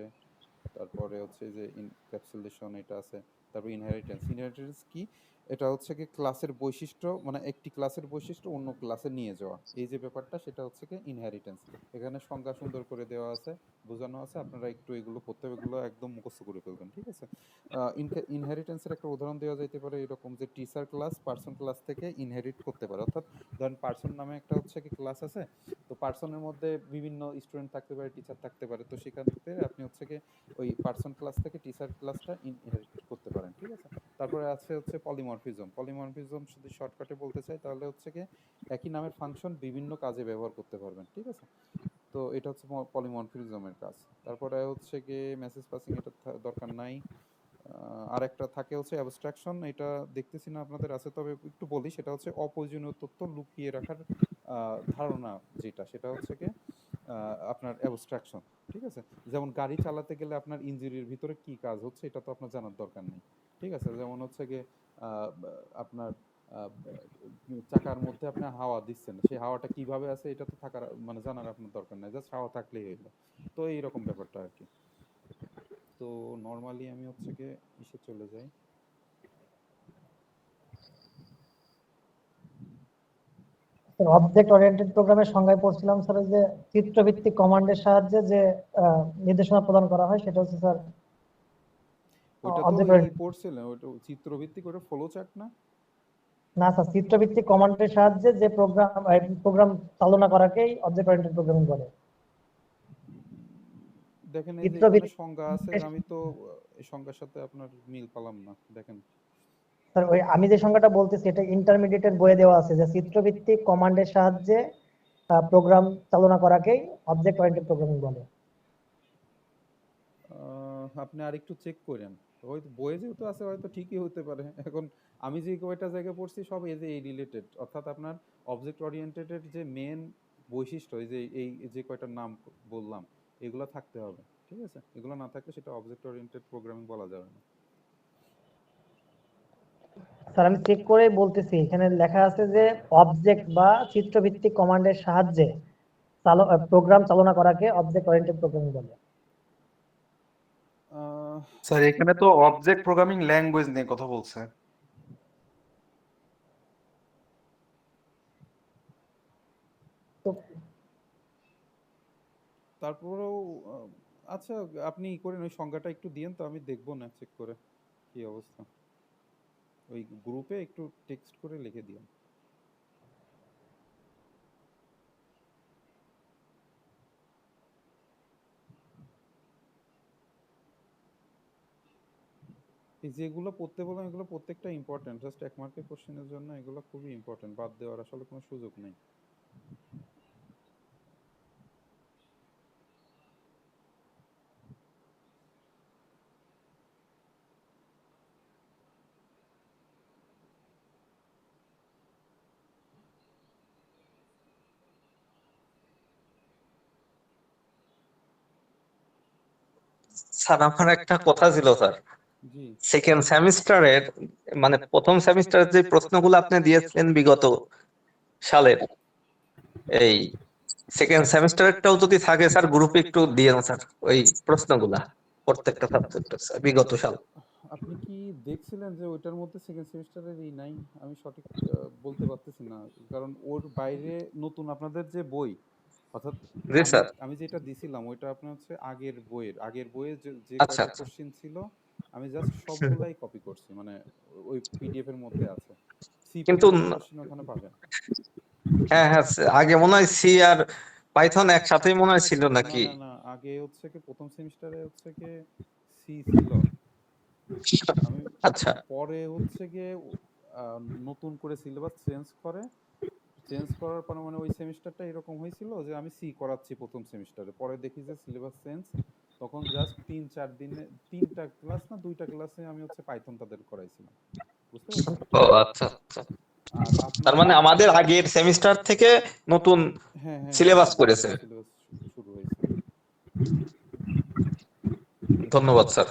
তারপরে হচ্ছে যে ইনক্যাপসুলেশন এটা আছে, তারপর ইনহেরিটেন্স। ইনহেরিটেন্স কি? এটা হচ্ছে কি ক্লাসের বৈশিষ্ট্য, মানে একটি ক্লাসের বৈশিষ্ট্য অন্য ক্লাসে নিয়ে যাওয়া, এই যে ব্যাপারটা, সেটা হচ্ছে কি ইনহেরিটেন্স। এখানে সংজ্ঞা সুন্দর করে দেওয়া আছে, বোঝানো আছে, আপনারা একটু এগুলো পড়তে হবে, এগুলো একদম মুখস্থ করে ফেলবেন, ঠিক আছে? ইনহেরিটেন্সের একটা উদাহরণ দেওয়া যাইতে পারে এরকম, যে টিচার ক্লাস পার্সন ক্লাস থেকে ইনহেরিট করতে পারে। অর্থাৎ ধরেন পার্সন নামে একটা হচ্ছে কি ক্লাস আছে, তো পার্সনের মধ্যে বিভিন্ন স্টুডেন্ট থাকতে পারে, টিচার থাকতে পারে, তো সেখান থেকে আপনি হচ্ছে কি ওই পার্সন ক্লাস থেকে টিচার ক্লাসটা ইনহেরিট করতে পারেন, ঠিক আছে? তারপরে আছে হচ্ছে পলিমরফিজম। পলিমরফিজম যদি শর্টকাটে বলতে চাই তাহলে হচ্ছে কি একই নামের ফাংশন বিভিন্ন কাজে ব্যবহার করতে পারবেন, ঠিক আছে? তো এটা হচ্ছে পলিমরফিজমের কাজ। তারপরে হচ্ছে কি মেসেজ পাসিং, এটা দরকার নাই। আর একটা থাকে হচ্ছে অ্যাবস্ট্রাকশন, এটা দেখতেছি না আপনাদের আছে, তবে একটু বলি, সেটা হচ্ছে অপ্রয়োজনীয় তথ্য লুকিয়ে রাখার ধারণা, যেটা সেটা হচ্ছে কি আপনার অ্যাবস্ট্রাকশন, ঠিক আছে? যেমন গাড়ি চালাতে গেলে আপনার ইঞ্জিনের ভিতরে কি কাজ হচ্ছে এটা তো আপনার জানার দরকার নেই, ঠিক আছে? যেমন হচ্ছে কি আপনার চাকার মধ্যে আপনি হাওয়া দিচ্ছেন, সেই হাওয়াটা কিভাবে আছে এটা তো থাকার মানে জানার আপনার দরকার নেই, জাস্ট হাওয়া থাকলেই হইলো। তো এইরকম ব্যাপারটা আর কি। তো নর্মালি আমি হচ্ছে গিয়ে ইসে চলে যাই। অবজেক্ট ওরিয়েন্টেড প্রোগ্রামের সংজ্ঞায় পড়ছিলাম স্যার যে চিত্রভিত্তিক কমান্ডের সাহায্যে যে নির্দেশনা প্রদান করা হয় সেটা হচ্ছে স্যার ওইটা তো অবজেক্ট। পড়ছিলেন, ওইটা চিত্রভিত্তিক, ওটা ফ্লো চার্ট না? না স্যার, চিত্রভিত্তিক কমান্ডের সাহায্যে যে প্রোগ্রাম চালনা করাকেই অবজেক্ট ওরিয়েন্টেড প্রোগ্রামিং বলে। দেখেন এই যে এখানে চিত্রভিত্তিক সংজ্ঞা আছে, আমি তো এই সংজ্ঞার সাথে আপনার মিল পেলাম না, দেখেন। স্যার ওই আমি যে সংজ্ঞাটা বলতেছি এটা ইন্টারমিডিয়েটের বইয়ে দেওয়া আছে যে চিত্রভিত্তিক কমান্ডের সাহায্যে প্রোগ্রাম চালনা করাকেই অবজেক্ট ওরিয়েন্টেড প্রোগ্রামিং বলে। আপনি আরেকটু চেক করেন, হয়তো বইয়ে যেহেতু আছে হয়তো ঠিকই হতে পারে। এখন আমি যে কয়টা জায়গায় পড়ছি সব এই যে এই রিলেটেড, অর্থাৎ আপনার অবজেক্ট ওরিয়েন্টেডের যে মেন বৈশিষ্ট্য, এই যে যে কয়টার নাম বললাম, এগুলো থাকতে হবে, ঠিক আছে? এগুলো না থাকলে সেটা অবজেক্ট ওরিয়েন্টেড প্রোগ্রামিং বলা যাবে না। স্যার আমি চেক করে বলতেছি, এখানে লেখা আছে যে অবজেক্ট বা চিত্রভিত্তিক কমান্ডের সাহায্যে প্রোগ্রাম চালনা করাকে অবজেক্ট ওরিয়েন্টেড প্রোগ্রামিং বলে। স্যার এখানে তো অবজেক্ট প্রোগ্রামিং ল্যাঙ্গুয়েজ নিয়ে কথা বলছে। তারপরেও আচ্ছা, আপনি করেন ওই সংজ্ঞাটা একটু দিয়েন তো, আমি দেখবো না চেক করে কি অবস্থা। ওই গ্রুপে একটু টেক্সট করে লিখে দিন। এই যেগুলো পড়তে বললাম এগুলো প্রত্যেকটা ইম্পর্টেন্ট, জাস্ট 1 মার্কের কোশ্চেনের জন্য এগুলো খুবই ইম্পর্টেন্ট, বাদ দেওয়ার আসলে কোনো সুযোগ নেই। স্যার আমার একটা কথা ছিল স্যার, জি, সেকেন্ড সেমিস্টারের মানে প্রথম সেমিস্টারের যে প্রশ্নগুলো আপনি দিয়েছিলেন বিগত সালের, এই সেকেন্ড সেমিস্টারেরটাও যদি থাকে স্যার গ্রুপে একটু দিয়ে স্যার ওই প্রশ্নগুলা প্রত্যেকটা সাবজেক্টের স্যার বিগত সাল। আপনি কি দেখছিলেন যে ওইটার মধ্যে সেকেন্ড সেমিস্টারের এই নাই? আমি সঠিক বলতে পারতেছি না, কারণ ওর বাইরে নতুন আপনাদের যে বই অর্থাৎ জি আমি স্যার। আমি যেটা দিছিলাম ওইটা আপনার হচ্ছে আগের বইয়ের যে আচ্ছা কয়টা আচ্ছা। কোশ্চেন ছিল আমি জাস্ট সবগুলাই কপি করছি, মানে ওই পিডিএফ এর মধ্যে আছে। সি কিন্তু পরিমাণ কোশ্চেন ওখানে পাবেন। হ্যাঁ হ্যাঁ, আগে মনে হয় সি আর পাইথন একসাথেই মনে হয় ছিল না নাকি? না না, আগে হচ্ছে কি প্রথম সেমিস্টারে হচ্ছে কি সি ছিল। আমি আচ্ছা পরে হচ্ছে গিয়ে আহ, নতুন করে সিলেবাস চেঞ্জ করার পরে মানে ওই সেমিস্টারটা এরকম হয়েছিল যে আমি সি করাচ্ছি প্রথম সেমিস্টারে, পরে দেখি যে সিলেবাস চেঞ্জ, তখন জাস্ট 3-4 দিনে 3টা ক্লাস না 2টা ক্লাসে আমি হচ্ছে পাইথন তাদের করাইছিলাম, বুঝতে পারছেন? ও আচ্ছা আচ্ছা। আর তার আপনার মানে আমাদের আগের সেমিস্টার থেকে নতুন হ্যাঁ হ্যাঁ হ্যাঁ সিলেবাস হ্যাঁ, করেছে। নতুন সিলেবাস শুরু হয়েছে। ধন্যবাদ স্যার।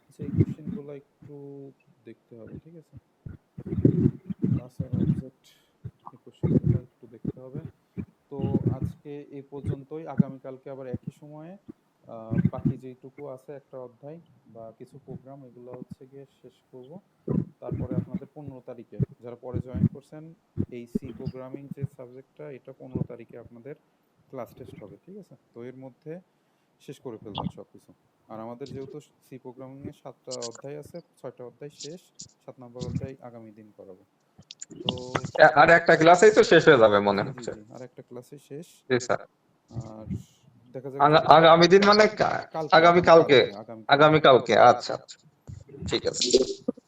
আচ্ছা, এই কোশ্চেনগুলো একটু দেখতে হবে, ঠিক আছে? ক্লাস আর অবজেক্ট, এই কোশ্চেনগুলো একটু দেখতে হবে। তো আজকে এই পর্যন্তই, আগামীকালকে আবার একই সময়ে বাকি যেইটুকু আছে একটা অধ্যায় বা কিছু প্রোগ্রাম এগুলো হচ্ছে গিয়ে শেষ করব। তারপরে আপনাদের 15 তারিখে যারা পরে জয়েন করছেন এই সি প্রোগ্রামিং যে সাবজেক্টটা, এটা 15 তারিখে আপনাদের ক্লাস টেস্ট হবে, ঠিক আছে? তো এর মধ্যে শেষ করে ফেলবেন সব কিছু। আর আমাদের যেহেতু সি প্রোগ্রামিং এর 7টা অধ্যায় আছে, 6টা অধ্যায় শেষ, 7 নম্বর অধ্যায় আগামী দিন করাবো। তো আর একটা ক্লাসেই তো শেষ হয়ে যাবে মনে জি জি হচ্ছে। জি, আর একটা ক্লাসে শেষ। জি স্যার। আর দেখা যাক যদি আগামী দিন মানে আগামী কালকে। আগামীকালকে আগামী কালকে, আচ্ছা আচ্ছা, ঠিক আছে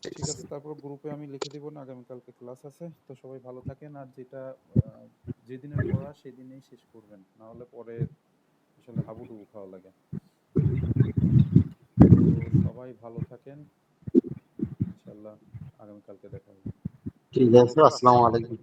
ঠিক ঠিক আছে। আছে। তারপর গ্রুপে আমি লিখে দিব না আগামীকালকে ক্লাস আছে। তো সবাই ভালো থাকেন, আর যেটা যেদিনের পড়া সেদিনেই শেষ করবেন, না হলে পরে আসলে হাবুডুবু খাওয়া লাগে। তো সবাই ভালো থাকেন, ইনশাল্লাহ আগামীকালকে দেখা হবে। ঠিক আছে, আসসালামু আলাইকুম।